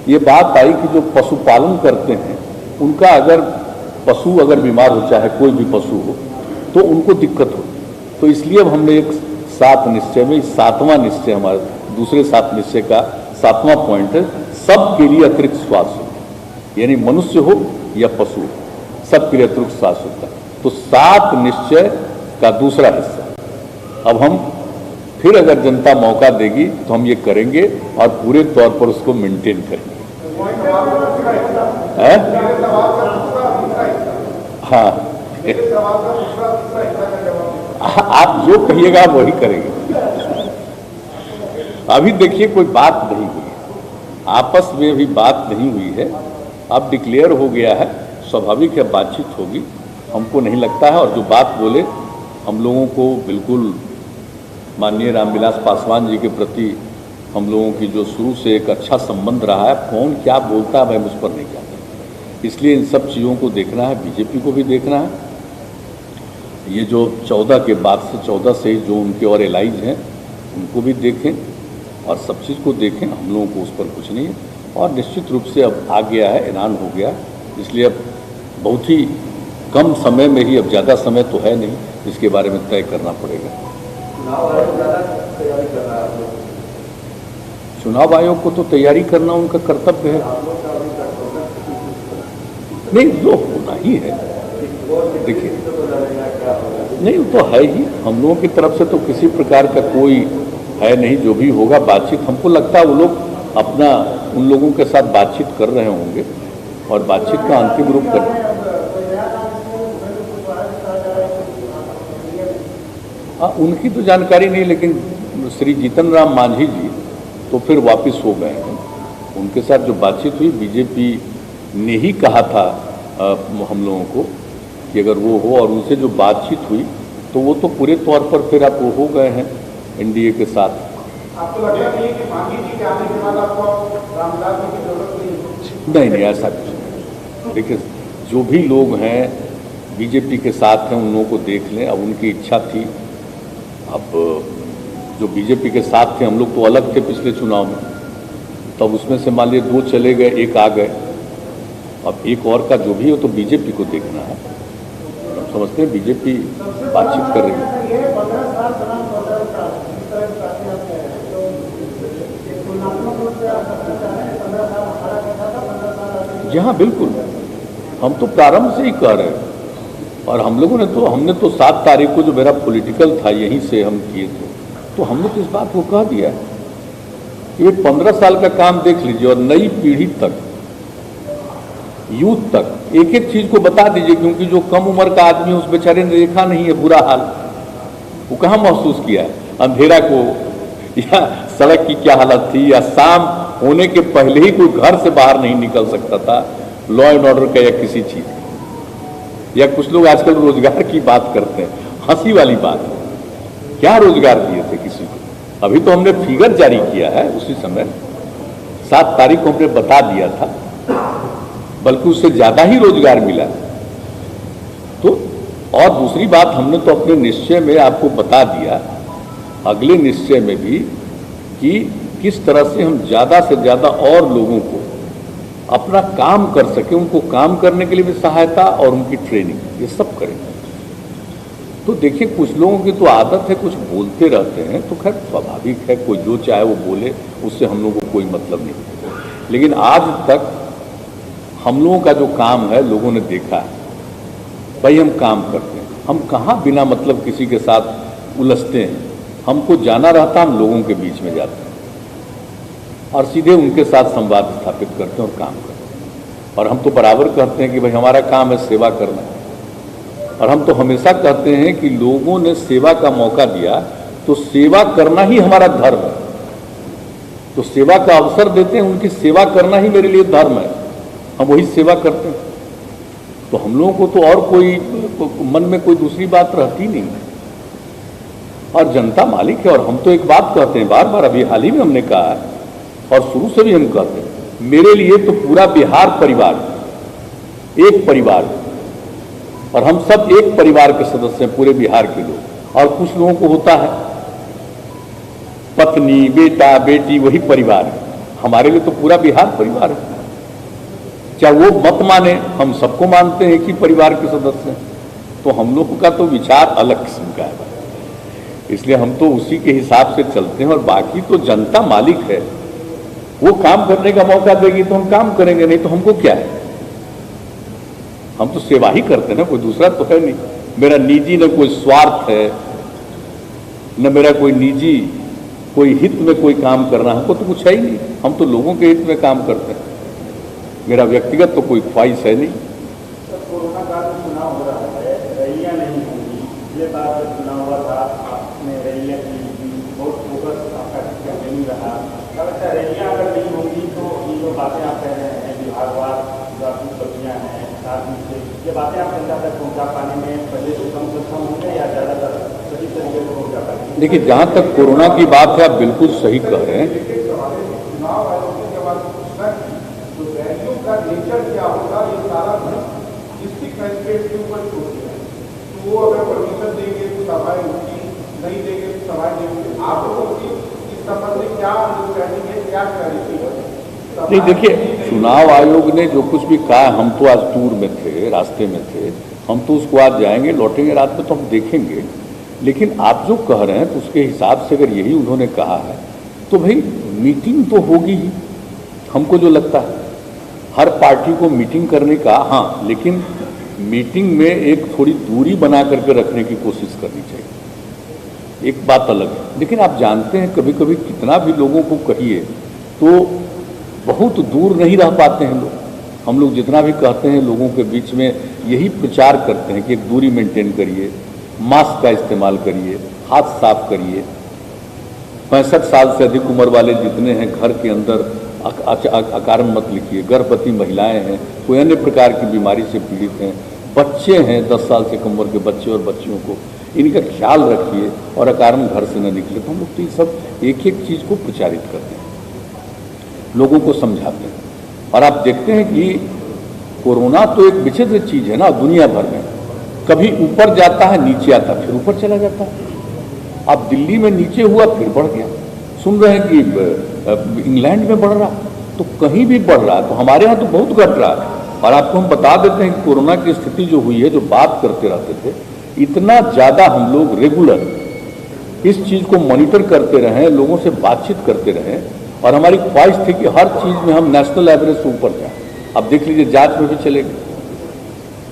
ये बात आई कि जो पशुपालन करते हैं उनका अगर पशु अगर बीमार हो, चाहे कोई भी पशु हो, तो उनको दिक्कत हो। तो इसलिए अब हमने एक 7 निश्चय में 7वां निश्चय, हमारे दूसरे 7 निश्चय का 7वां पॉइंट है, सबके लिए अतिरिक्त स्वास्थ्य, यानी मनुष्य हो या पशु हो, सबके लिए अतिरिक्त स्वास्थ्य होता है। तो 7 निश्चय का दूसरा हिस्सा अब हम फिर अगर जनता मौका देगी तो हम ये करेंगे और पूरे तौर पर उसको मेंटेन करेंगे। हाँ, आप जो कहिएगा वही करेंगे। अभी देखिए कोई बात नहीं हुई है, आपस में भी बात नहीं हुई है। अब डिक्लेयर हो गया है, स्वाभाविक है बातचीत होगी, हमको नहीं लगता है। और जो बात बोले हम लोगों को बिल्कुल माननीय रामविलास पासवान जी के प्रति हम लोगों की जो शुरू से एक अच्छा संबंध रहा है, कौन क्या बोलता है मैं मुझ पर नहीं कहता। इसलिए इन सब चीज़ों को देखना है, बीजेपी को भी देखना है। ये जो 14 के बाद से 14 से जो उनके और एलाइज हैं उनको भी देखें और सब चीज़ को देखें। हम लोगों को उस पर कुछ नहीं है। और निश्चित रूप से अब आ गया है, ऐलान हो गया, इसलिए अब बहुत ही कम समय में ही, अब ज़्यादा समय तो है नहीं, इसके बारे में तय करना पड़ेगा। चुनाव आयोग को तो तैयारी करना उनका कर्तव्य है, नहीं जो होना ही है। देखिए नहीं वो तो है ही, हम लोगों की तरफ से तो किसी प्रकार का कोई है नहीं। जो भी होगा बातचीत, हमको लगता है वो लोग अपना उन लोगों के साथ बातचीत कर रहे होंगे और बातचीत का अंतिम रूप कर। हाँ, उनकी तो जानकारी नहीं, लेकिन श्री जीतन राम मांझी जी तो फिर वापस हो गए हैं। उनके साथ जो बातचीत हुई, बीजेपी ने ही कहा था हम लोगों को कि अगर वो हो, और उनसे जो बातचीत हुई तो वो तो पूरे तौर पर फिर आप वो हो गए हैं एनडीए के साथ। आपको लगता नहीं है कि मांझी जी के आने के बाद आपको रामविलास जी की जरूरत नहीं? नहीं, ऐसा कुछ नहीं। देखिए जो भी लोग हैं बीजेपी के साथ हैं उन लोगों को देख लें। अब उनकी इच्छा थी, अब जो बीजेपी के साथ थे, हम लोग तो अलग थे पिछले चुनाव में, तब उसमें से मान लीजिए 2 चले गए, 1 आ गए। अब एक और का जो भी हो तो बीजेपी को देखना है। हम समझते हैं बीजेपी बातचीत कर रही है। जी हाँ, बिल्कुल, हम तो प्रारंभ से ही कह रहे हैं। और हम लोगों ने तो, हमने तो 7 तारीख को जो मेरा पॉलिटिकल था यहीं से हम किए थे, तो हमने तो इस बात को कह दिया कि 15 साल का काम देख लीजिए और नई पीढ़ी तक, यूथ तक एक एक चीज को बता दीजिए। क्योंकि जो कम उम्र का आदमी उस बेचारे ने देखा नहीं है बुरा हाल, वो कहाँ महसूस किया है अंधेरा को, या सड़क की क्या हालत थी, या शाम होने के पहले ही कोई घर से बाहर नहीं निकल सकता था लॉ एंड ऑर्डर का या किसी चीज का। या कुछ लोग आजकल रोजगार की बात करते हैं, हंसी वाली बात है, क्या रोजगार दिए थे किसी को? अभी तो हमने फिगर जारी किया है, उसी समय 7 तारीख को हमने बता दिया था, बल्कि उससे ज्यादा ही रोजगार मिला। तो और दूसरी बात, हमने तो अपने निश्चय में आपको बता दिया, अगले निश्चय में भी, कि किस तरह से हम ज़्यादा से ज़्यादा और लोगों को अपना काम कर सके, उनको काम करने के लिए भी सहायता और उनकी ट्रेनिंग, ये सब करेंगे। तो देखिए, कुछ लोगों की तो आदत है कुछ बोलते रहते हैं, तो खैर स्वाभाविक है, कोई जो चाहे वो बोले, उससे हम लोगों को कोई मतलब नहीं। लेकिन आज तक हम लोगों का जो काम है लोगों ने देखा है, भाई हम काम करते हैं, हम कहाँ बिना मतलब किसी के साथ उलझते हैं। हमको जाना रहता, हम लोगों के बीच में जाते हैं और सीधे उनके साथ संवाद स्थापित करते हैं और काम करते हैं। और हम तो बराबर कहते हैं कि भाई हमारा काम है सेवा करना, और हम तो हमेशा कहते हैं कि लोगों ने सेवा का मौका दिया तो सेवा करना ही हमारा धर्म है। तो सेवा का अवसर देते हैं, उनकी सेवा करना ही मेरे लिए धर्म है, हम वही सेवा करते हैं। तो हम लोगों को तो और कोई मन में कोई दूसरी बात रहती नहीं। और जनता मालिक है, और हम तो एक बात कहते हैं बार बार, अभी हाल ही में हमने कहा है और शुरू से भी हम कहते हैं, मेरे लिए तो पूरा बिहार परिवार एक परिवार, और हम सब एक परिवार के सदस्य हैं, पूरे बिहार के लोग। और कुछ लोगों को होता है पत्नी, बेटा, बेटी, वही परिवार है। हमारे लिए तो पूरा बिहार परिवार है, चाहे वो मत माने, हम सबको मानते हैं कि परिवार के सदस्य हैं। तो हम लोगों का तो विचार अलग किस्म का है, इसलिए हम तो उसी के हिसाब से चलते हैं। और बाकी तो जनता मालिक है, वो काम करने का मौका देगी तो हम काम करेंगे, नहीं तो हमको क्या है, हम तो सेवा ही करते हैं ना, कोई दूसरा तो है नहीं। मेरा निजी न कोई स्वार्थ है, न मेरा कोई निजी कोई हित में कोई काम करना, हमको तो कुछ है ही नहीं। हम तो लोगों के हित में काम करते हैं, मेरा व्यक्तिगत तो कोई ख्वाहिश है नहीं। कोरोना काल में चुनाव हो रहा है, रैलियां नहीं होंगी, ये बात चुनाव हुआ था, आपने रैलियां की, बहुत फोकस आपका नहीं रहा। अगर रैलियां अगर नहीं होंगी तो ये जो बातें आप कह रहे हैं, विभागवार जो आपकी सब्जियाँ हैं, ये बातें आप जनता तक पहुँचा पाने में पहले से कम से कम होंगे या ज़्यादातर सही तरीके से पहुँचा पाएंगे? देखिए, जहाँ तक कोरोना की बात है, आप बिल्कुल सही कह रहे हैं। चुनाव आयोग ने जब आपको पूछना तो रैलियों का नेचर क्या होगा, ये सारा डिस्ट्रिक्ट मजिस्ट्रेट के ऊपर छोड़ दिया है। तो वो अगर परमिशन देंगे तो सभाएं होंगी, नहीं देंगे तो सभाएं नहीं होंगी। आप लोगों की इस संबंध में क्या अंडरस्टैंडिंग है, क्या क्लैरिटी है? नहीं, देखिए, चुनाव आयोग ने जो कुछ भी कहा, हम तो आज टूर में थे, रास्ते में थे, हम तो उसको आज जाएंगे, लौटेंगे रात में तो हम देखेंगे। लेकिन आप जो कह रहे हैं तो उसके हिसाब से अगर यही उन्होंने कहा है तो भाई मीटिंग तो होगी ही। हमको जो लगता है हर पार्टी को मीटिंग करने का, हाँ, लेकिन मीटिंग में एक थोड़ी दूरी बना करके रखने की कोशिश करनी चाहिए, एक बात अलग है। लेकिन आप जानते हैं कभी कभी कितना भी लोगों को कहिए तो बहुत दूर नहीं रह पाते हैं लोग। हम लोग जितना भी कहते हैं लोगों के बीच में यही प्रचार करते हैं कि एक दूरी मेंटेन करिए, मास्क का इस्तेमाल करिए, हाथ साफ करिए। 65 साल से अधिक उम्र वाले जितने हैं घर के अंदर अकारण मत लिखिए, गर्भवती महिलाएं हैं, कोई अन्य प्रकार की बीमारी से पीड़ित हैं, बच्चे हैं 10 साल से कम उम्र के बच्चे और बच्चियों को, इनका ख्याल रखिए और अकारण घर से न निकले। तो हम लोग तो ये सब एक एक चीज़ को प्रचारित करते हैं, लोगों को समझाते हैं। और आप देखते हैं कि कोरोना तो एक विचित्र चीज़ है ना, दुनिया भर में कभी ऊपर जाता है, नीचे आता है, फिर ऊपर चला जाता है। अब दिल्ली में नीचे हुआ फिर बढ़ गया, सुन रहे हैं कि इंग्लैंड में बढ़ रहा, तो कहीं भी बढ़ रहा है, तो हमारे यहाँ तो बहुत घट रहा है। और आपको हम बता देते हैं कि कोरोना की स्थिति जो हुई है, जो बात करते रहते थे, इतना ज़्यादा हम लोग रेगुलर इस चीज़ को मॉनिटर करते रहें, लोगों से बातचीत करते रहें, और हमारी ख्वाहिश थी कि हर चीज़ में हम नेशनल एवरेज से ऊपर जाएं। अब देख लीजिए, जांच में भी चले गए,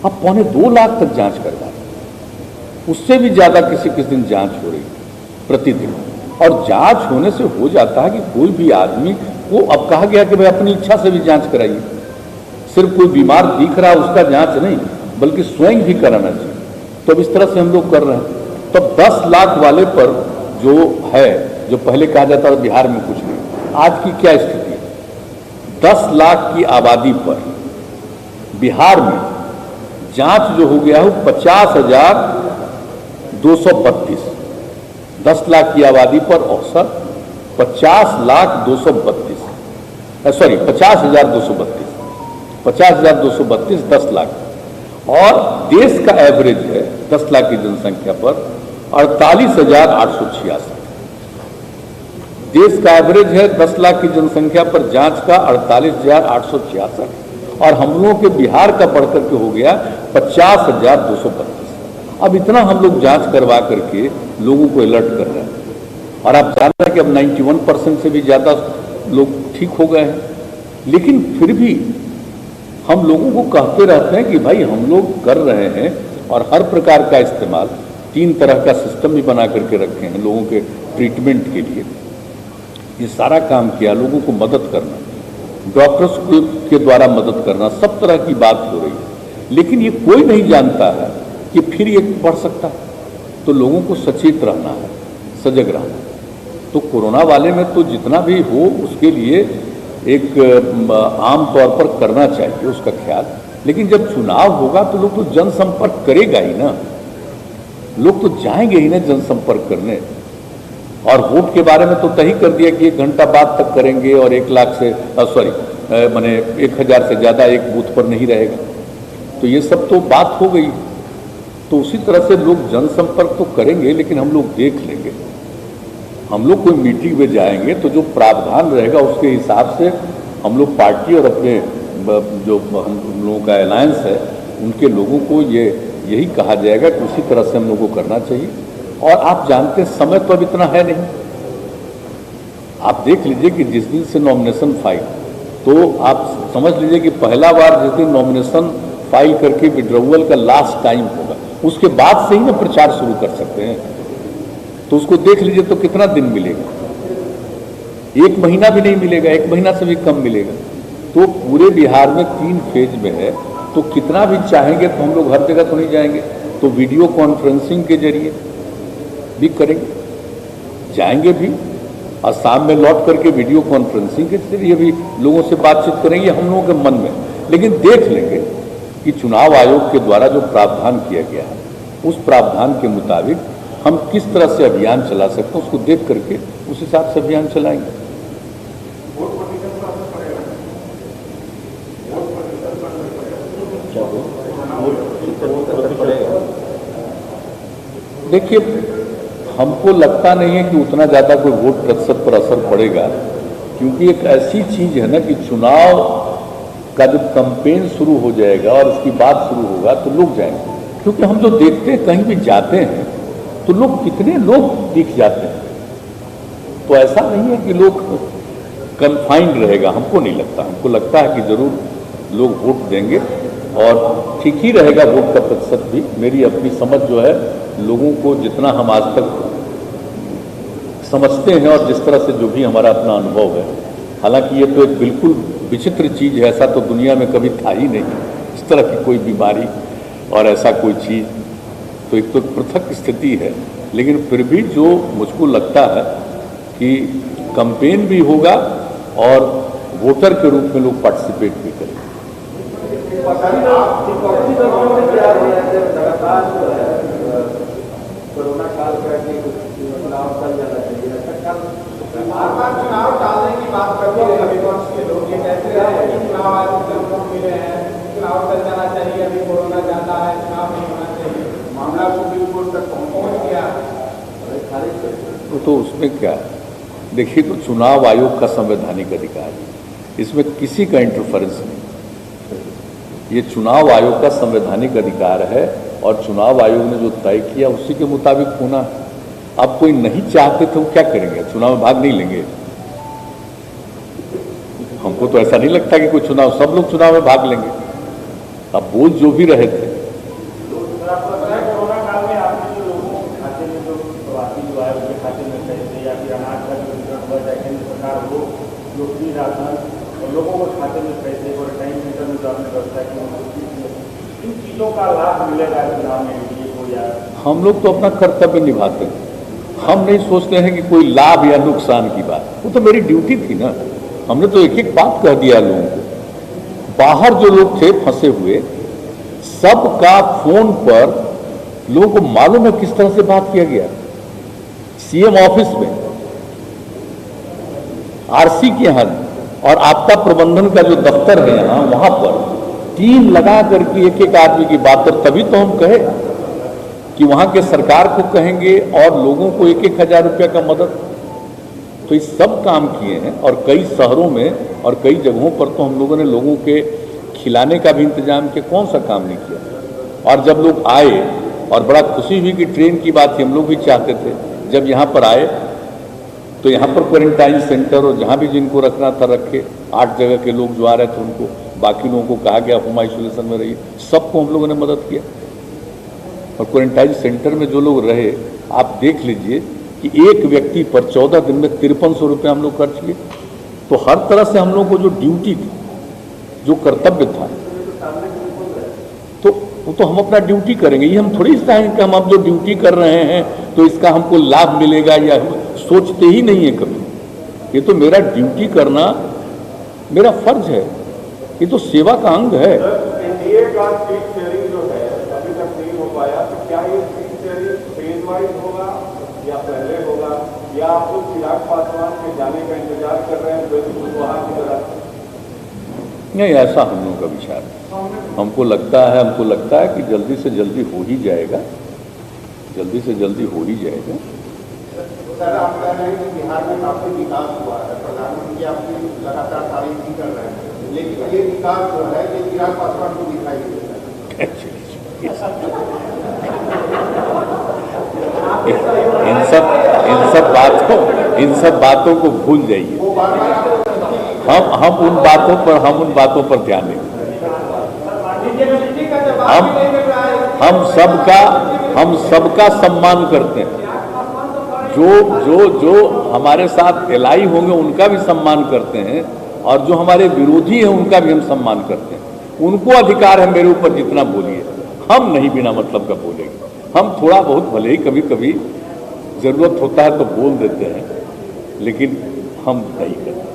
अब 2.25 लाख तक जांच करवा रहे, उससे भी ज़्यादा किसी किसी दिन जांच हो रही प्रतिदिन। और जांच होने से हो जाता है कि कोई भी आदमी को, अब कहा गया कि भाई अपनी इच्छा से भी जांच कराइए, सिर्फ कोई बीमार दिख रहा उसका जांच नहीं, बल्कि स्वयं भी कराना चाहिए। तो अब इस तरह से हम लोग कर रहे हैं। तो 10 लाख वाले पर जो है, जो पहले कहा जाता था बिहार में कुछ नहीं, आज की क्या स्थिति है? 10 लाख की आबादी पर बिहार में जांच जो हो गया है 50,232, 10 लाख की आबादी पर औसत 50,232, 50,232, 10 लाख। और देश का एवरेज है 10 लाख की जनसंख्या पर 48,886। देश का एवरेज है 10 लाख की जनसंख्या पर जांच का 48,866 और हम लोगों के बिहार का बढ़कर के हो गया 50,232। अब इतना हम लोग जांच करवा करके लोगों को अलर्ट कर रहे हैं और आप जान रहे हैं कि अब 91% से भी ज्यादा लोग ठीक हो गए हैं। लेकिन फिर भी हम लोगों को कहते रहते हैं कि भाई हम लोग कर रहे हैं और हर प्रकार का इस्तेमाल, 3 तरह का सिस्टम भी बना करके रखे हैं लोगों के ट्रीटमेंट के लिए। ये सारा काम किया, लोगों को मदद करना, डॉक्टर्स के द्वारा मदद करना, सब तरह की बात हो रही है। लेकिन ये कोई नहीं जानता है कि फिर ये बढ़ सकता है। तो लोगों को सचेत रहना है, सजग रहना है। तो कोरोना वाले में तो जितना भी हो उसके लिए एक आम तौर पर करना चाहिए उसका ख्याल। लेकिन जब चुनाव होगा तो लोग तो जनसंपर्क करेगा ही ना, लोग तो जाएंगे ही ना जनसंपर्क करने। और वोट के बारे में तो तय कर दिया कि 1 घंटा बाद तक करेंगे और 1,00,000 से 1,000 से ज्यादा एक बूथ पर नहीं रहेगा। तो ये सब तो बात हो गई। तो उसी तरह से लोग जनसंपर्क तो करेंगे, लेकिन हम लोग देख लेंगे। हम लोग कोई मीटिंग में जाएंगे तो जो प्रावधान रहेगा उसके हिसाब से हम लोग पार्टी और अपने जो हम लोगों का अलायंस है उनके लोगों को यही कहा जाएगा कि उसी तरह से हम लोगों को करना चाहिए। और आप जानते हैं समय तो अब इतना है नहीं। आप देख लीजिए कि जिस दिन से नॉमिनेशन फाइल, तो आप समझ लीजिए कि पहला बार जिस दिन नॉमिनेशन फाइल करके विड्रॉवल का लास्ट टाइम होगा उसके बाद से ही ना प्रचार शुरू कर सकते हैं। तो उसको देख लीजिए तो कितना दिन मिलेगा, 1 महीना भी नहीं मिलेगा, 1 महीना से भी कम मिलेगा। तो पूरे बिहार में 3 फेज में है, तो कितना भी चाहेंगे तो हम लोग हर जगह तो नहीं जाएंगे, तो वीडियो कॉन्फ्रेंसिंग के जरिए भी करेंगे, जाएंगे भी और शाम में लौट करके वीडियो कॉन्फ्रेंसिंग के जरिए भी लोगों से बातचीत करेंगे हम लोगों के मन में। लेकिन देख लेंगे कि चुनाव आयोग के द्वारा जो प्रावधान किया गया है उस प्रावधान के मुताबिक हम किस तरह से अभियान चला सकते हैं, उसको देख करके उस हिसाब से अभियान चलाएंगे। देखिए, हमको लगता नहीं है कि उतना ज्यादा कोई वोट प्रतिशत पर असर पड़ेगा, क्योंकि एक ऐसी चीज है ना कि चुनाव का जब कैंपेन शुरू हो जाएगा और उसकी बात शुरू होगा तो लोग जाएंगे। क्योंकि हम जो देखते हैं कहीं भी जाते हैं तो लोग कितने लोग दिख जाते हैं। तो ऐसा नहीं है कि लोग कन्फाइंड रहेगा, हमको नहीं लगता। हमको लगता है कि जरूर लोग वोट देंगे और ठीक ही रहेगा वोट का प्रतिशत भी। मेरी अपनी समझ जो है, लोगों को जितना हम आज तक समझते हैं और जिस तरह से जो भी हमारा अपना अनुभव है, हालांकि ये तो एक बिल्कुल विचित्र चीज है, ऐसा तो दुनिया में कभी था ही नहीं, इस तरह की कोई बीमारी और ऐसा कोई चीज, तो एक तो पृथक स्थिति है। लेकिन फिर भी जो मुझको लगता है कि कैंपेन भी होगा और वोटर के रूप में लोग पार्टिसिपेट भी करेंगे। कोरोना काल का चुनाव चल जाना चाहिए, चुनाव टालने की बात करते हैं विपक्ष के लोग। ये कहते हैं कि चुनाव आयोग से वोट मिले हैं, चुनाव चल जाना चाहिए, अभी कोरोना ज्यादा है, चुनाव नहीं होना चाहिए। मामला सुप्रीम कोर्ट तक पहुंच गया, तो उसमें क्या है? देखिए, तो चुनाव आयोग का संवैधानिक अधिकार है, इसमें किसी का इंटरफेरेंस नहीं। ये चुनाव आयोग का संवैधानिक अधिकार है और चुनाव आयोग ने जो तय किया उसी के मुताबिक होना है। अब कोई नहीं चाहते तो क्या करेंगे? चुनाव में भाग नहीं लेंगे? हमको तो ऐसा नहीं लगता कि कोई चुनाव, सब लोग चुनाव में भाग लेंगे। अब बोल जो भी रहे थे, कोरोना काल में आपने जो लोगों के खाते में जो प्रवासी जो आए उनके खाते में पैसे या फिर अनाज का जो वितरण हुआ चाहे केंद्र सरकार हो जो फ्री राशन और लोगों को खाते में पैसे और टाइम सेंटर में जो आपने व्यवस्था की, इन चीजों का लाभ मिलेगा चुनाव में को? या हम लोग तो अपना कर्तव्य निभाते हैं, हम नहीं सोचते हैं कि कोई लाभ या नुकसान की बात। वो तो मेरी ड्यूटी थी ना, हमने तो एक एक बात कह दिया लोगों को। बाहर जो लोग थे फंसे हुए, सबका फोन पर लोगों को मालूम है किस तरह से बात किया गया। सीएम ऑफिस में, आरसी के यहाँ और आपदा प्रबंधन का जो दफ्तर है यहाँ, वहां पर टीम लगा करके एक एक आदमी की बात। और तभी तो हम कहे कि वहां के सरकार को कहेंगे और लोगों को 1-1 हजार रुपया का मदद। तो ये सब काम किए हैं और कई शहरों में और कई जगहों पर तो हम लोगों ने लोगों के खिलाने का भी इंतजाम किया, कौन सा काम नहीं किया। और जब लोग आए और बड़ा खुशी हुई कि ट्रेन की बात थी, हम लोग भी चाहते थे, जब यहाँ पर आए तो यहाँ पर क्वारंटाइन सेंटर और जहाँ भी जिनको रखना था रखे, 8 जगह के लोग जो आ रहे थे उनको, बाकी लोगों को कहा गया होम आइसोलेशन में रहिए, सबको हम लोगों ने मदद किया। और क्वारंटाइन सेंटर में जो लोग रहे, आप देख लीजिए कि एक व्यक्ति पर 14 दिन में 5300 रुपये हम लोग खर्च किए। तो हर तरह से हम लोग को जो ड्यूटी थी, जो कर्तव्य था, तो हम अपना ड्यूटी करेंगे। ये हम थोड़ी चाहेंगे कि हम अब जो ड्यूटी कर रहे हैं तो इसका हमको लाभ मिलेगा, या सोचते ही नहीं है कभी। ये तो मेरा ड्यूटी करना मेरा फर्ज है, ये तो सेवा का अंग है। एनडीए का सीट शेयरिंग जो है अभी तक नहीं हो पाया, तो क्या ये सीट शेयरिंग फेज वाइज होगा या पहले होगा, या आप लोग चिराग पासवान के जाने का इंतजार कर रहे हैं वहाँ की तरह? नहीं, ऐसा हम लोगों का विचार है। हमको लगता है कि जल्दी से जल्दी हो ही जाएगा, जल्दी से जल्दी हो ही जाएगा। सर, आप कह रहे हैं कि बिहार में काफी विकास हुआ है, प्रधानमंत्री आपकी लगातार तारीफ भी कर रहे हैं, लेकिन ये विकास जो है ये चिराग पासवान को दिखाई देता है। इन सब बातों को भूल जाइए। हम उन बातों पर ध्यान देंगे। हम सबका सम्मान करते हैं। जो हमारे साथ एलाई होंगे उनका भी सम्मान करते हैं, और जो हमारे विरोधी हैं उनका भी हम सम्मान करते हैं। उनको अधिकार है मेरे ऊपर जितना बोलिए, हम नहीं बिना मतलब का बोलेंगे। हम थोड़ा बहुत भले ही कभी कभी जरूरत होता है तो बोल देते हैं, लेकिन हम नहीं करते।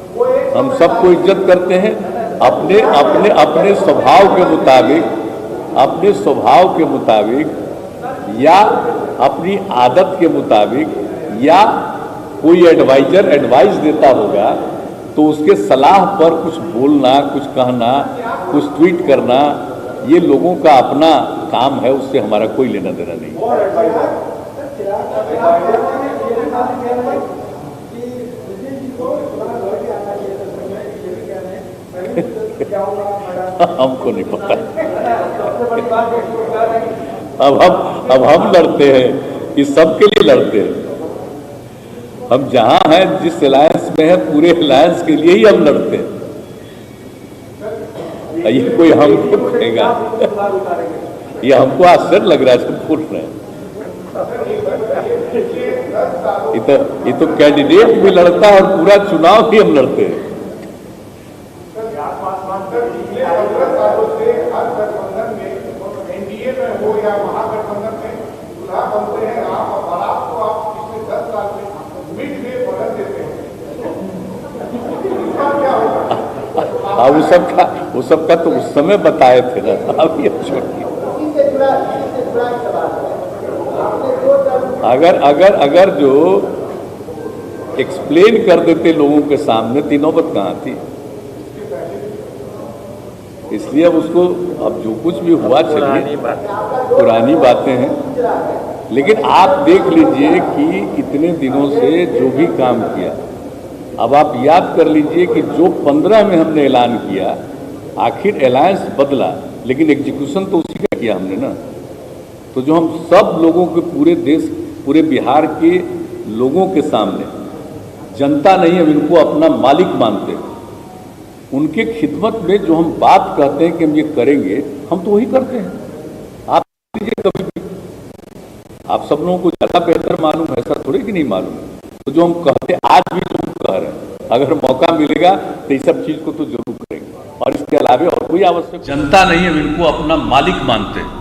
हम सबको इज्जत करते हैं, अपने स्वभाव के मुताबिक या अपनी आदत के मुताबिक, या कोई एडवाइजर एडवाइस देता होगा तो उसके सलाह पर कुछ बोलना, कुछ कहना, कुछ ट्वीट करना, ये लोगों का अपना काम है, उससे हमारा कोई लेना देना नहीं। हमको नहीं पता। अब हम लड़ते हैं कि सबके लिए लड़ते हैं। हम जहां हैं, जिस अलायंस में है, पूरे अलायंस के लिए ही हम लड़ते हैं। ये कोई हमको कहेगा, ये हमको आश्चर्य लग रहा है, सब फूट रहे हैं। ये तो कैंडिडेट भी लड़ता है और पूरा चुनाव भी हम लड़ते हैं। एनडीए में हो या महागठबंधन में सुधार बनते हैं, आपको आप पिछले 10 साल में मिड में बदल देते हैं, क्या होगा? वो सबका तो उस समय बताए थे ना, अब ये छोड़िए। अगर जो एक्सप्लेन कर देते लोगों के सामने, तीनों बात कहाँ थी। इसलिए अब उसको, अब जो कुछ भी हुआ चलिए, पुरानी बातें हैं। लेकिन आप देख लीजिए कि इतने दिनों से जो भी काम किया, अब आप याद कर लीजिए कि जो 15 में हमने ऐलान किया, आखिर अलायंस बदला, लेकिन एग्जीक्यूशन तो उसी का किया हमने ना। तो जो हम सब लोगों के, पूरे देश, पूरे बिहार के लोगों के सामने, जनता नहीं अब इनको अपना मालिक मानते हैं, उनके खिदमत में जो हम बात कहते हैं कि हम ये करेंगे, हम तो वही करते हैं। आप लीजिए कभी भी, आप सब लोगों को ज़्यादा बेहतर मालूम है, ऐसा थोड़ी कि नहीं मालूम है। तो जो हम कहते हैं, आज भी जो हम कह रहे हैं, अगर मौका मिलेगा तो इस सब चीज़ को तो जरूर करेंगे, और इसके अलावा और कोई आवश्यक। जनता नहीं अब इनको अपना मालिक मानते हैं,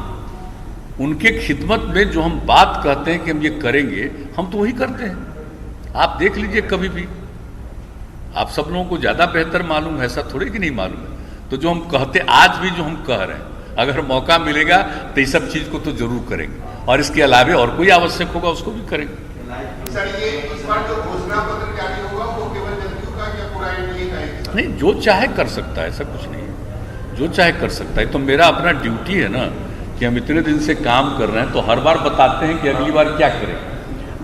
उनके खिदमत में जो हम बात कहते हैं कि हम ये करेंगे, हम तो वही करते हैं। आप देख लीजिए कभी भी, आप सब लोगों को ज़्यादा बेहतर मालूम है, ऐसा थोड़ी कि नहीं मालूम है। तो जो हम कहते, आज भी जो हम कह रहे हैं, अगर मौका मिलेगा तो इस सब चीज़ को तो जरूर करेंगे, और इसके अलावा और कोई आवश्यक होगा उसको भी करेंगे। सर, ये इस बार जो घोषणा पत्र जारी होगा वो केवल जदयू का या पूरा एनडीए का है? नहीं, जो चाहे कर सकता है, ऐसा कुछ नहीं है, जो चाहे कर सकता है। तो मेरा अपना ड्यूटी है ना कि हम इतने दिन से काम कर रहे हैं, तो हर बार बताते हैं कि अगली बार क्या करें।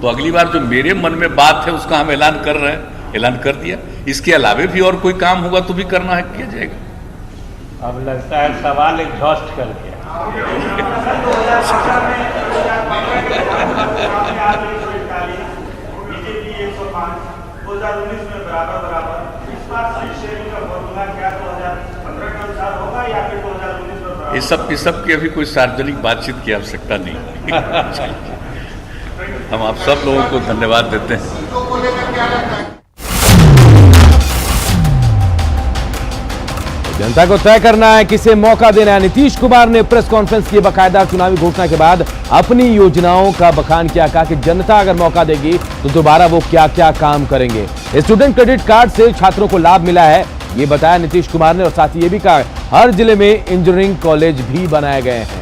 तो अगली बार जो मेरे मन में बात है उसका हम ऐलान कर रहे हैं, ऐलान कर दिया। इसके अलावे भी और कोई काम होगा तो भी करना है, किया जाएगा। अब लगता है सवाल एग्जॉस्ट कर दिया। बीजेपी 105, 2019 में बराबर। इस बार सीट शेयरिंग का फॉर्मूला क्या 2015 के अनुसार होगा या फिर 2019 में बराबर? ये सब की अभी कोई सार्वजनिक बातचीत की आवश्यकता नहीं। हम आप सब लोगों को धन्यवाद देते हैं। जनता को तय करना है, किसे मौका देना है। नीतीश कुमार ने प्रेस कॉन्फ्रेंस की बाकायदा चुनावी घोषणा के बाद अपनी योजनाओं का बखान किया। कहा कि जनता अगर मौका देगी तो दोबारा वो क्या क्या काम करेंगे। स्टूडेंट क्रेडिट कार्ड से छात्रों को लाभ मिला है, ये बताया नीतीश कुमार ने। और साथ ही ये भी कहा हर जिले में इंजीनियरिंग कॉलेज भी बनाए गए हैं।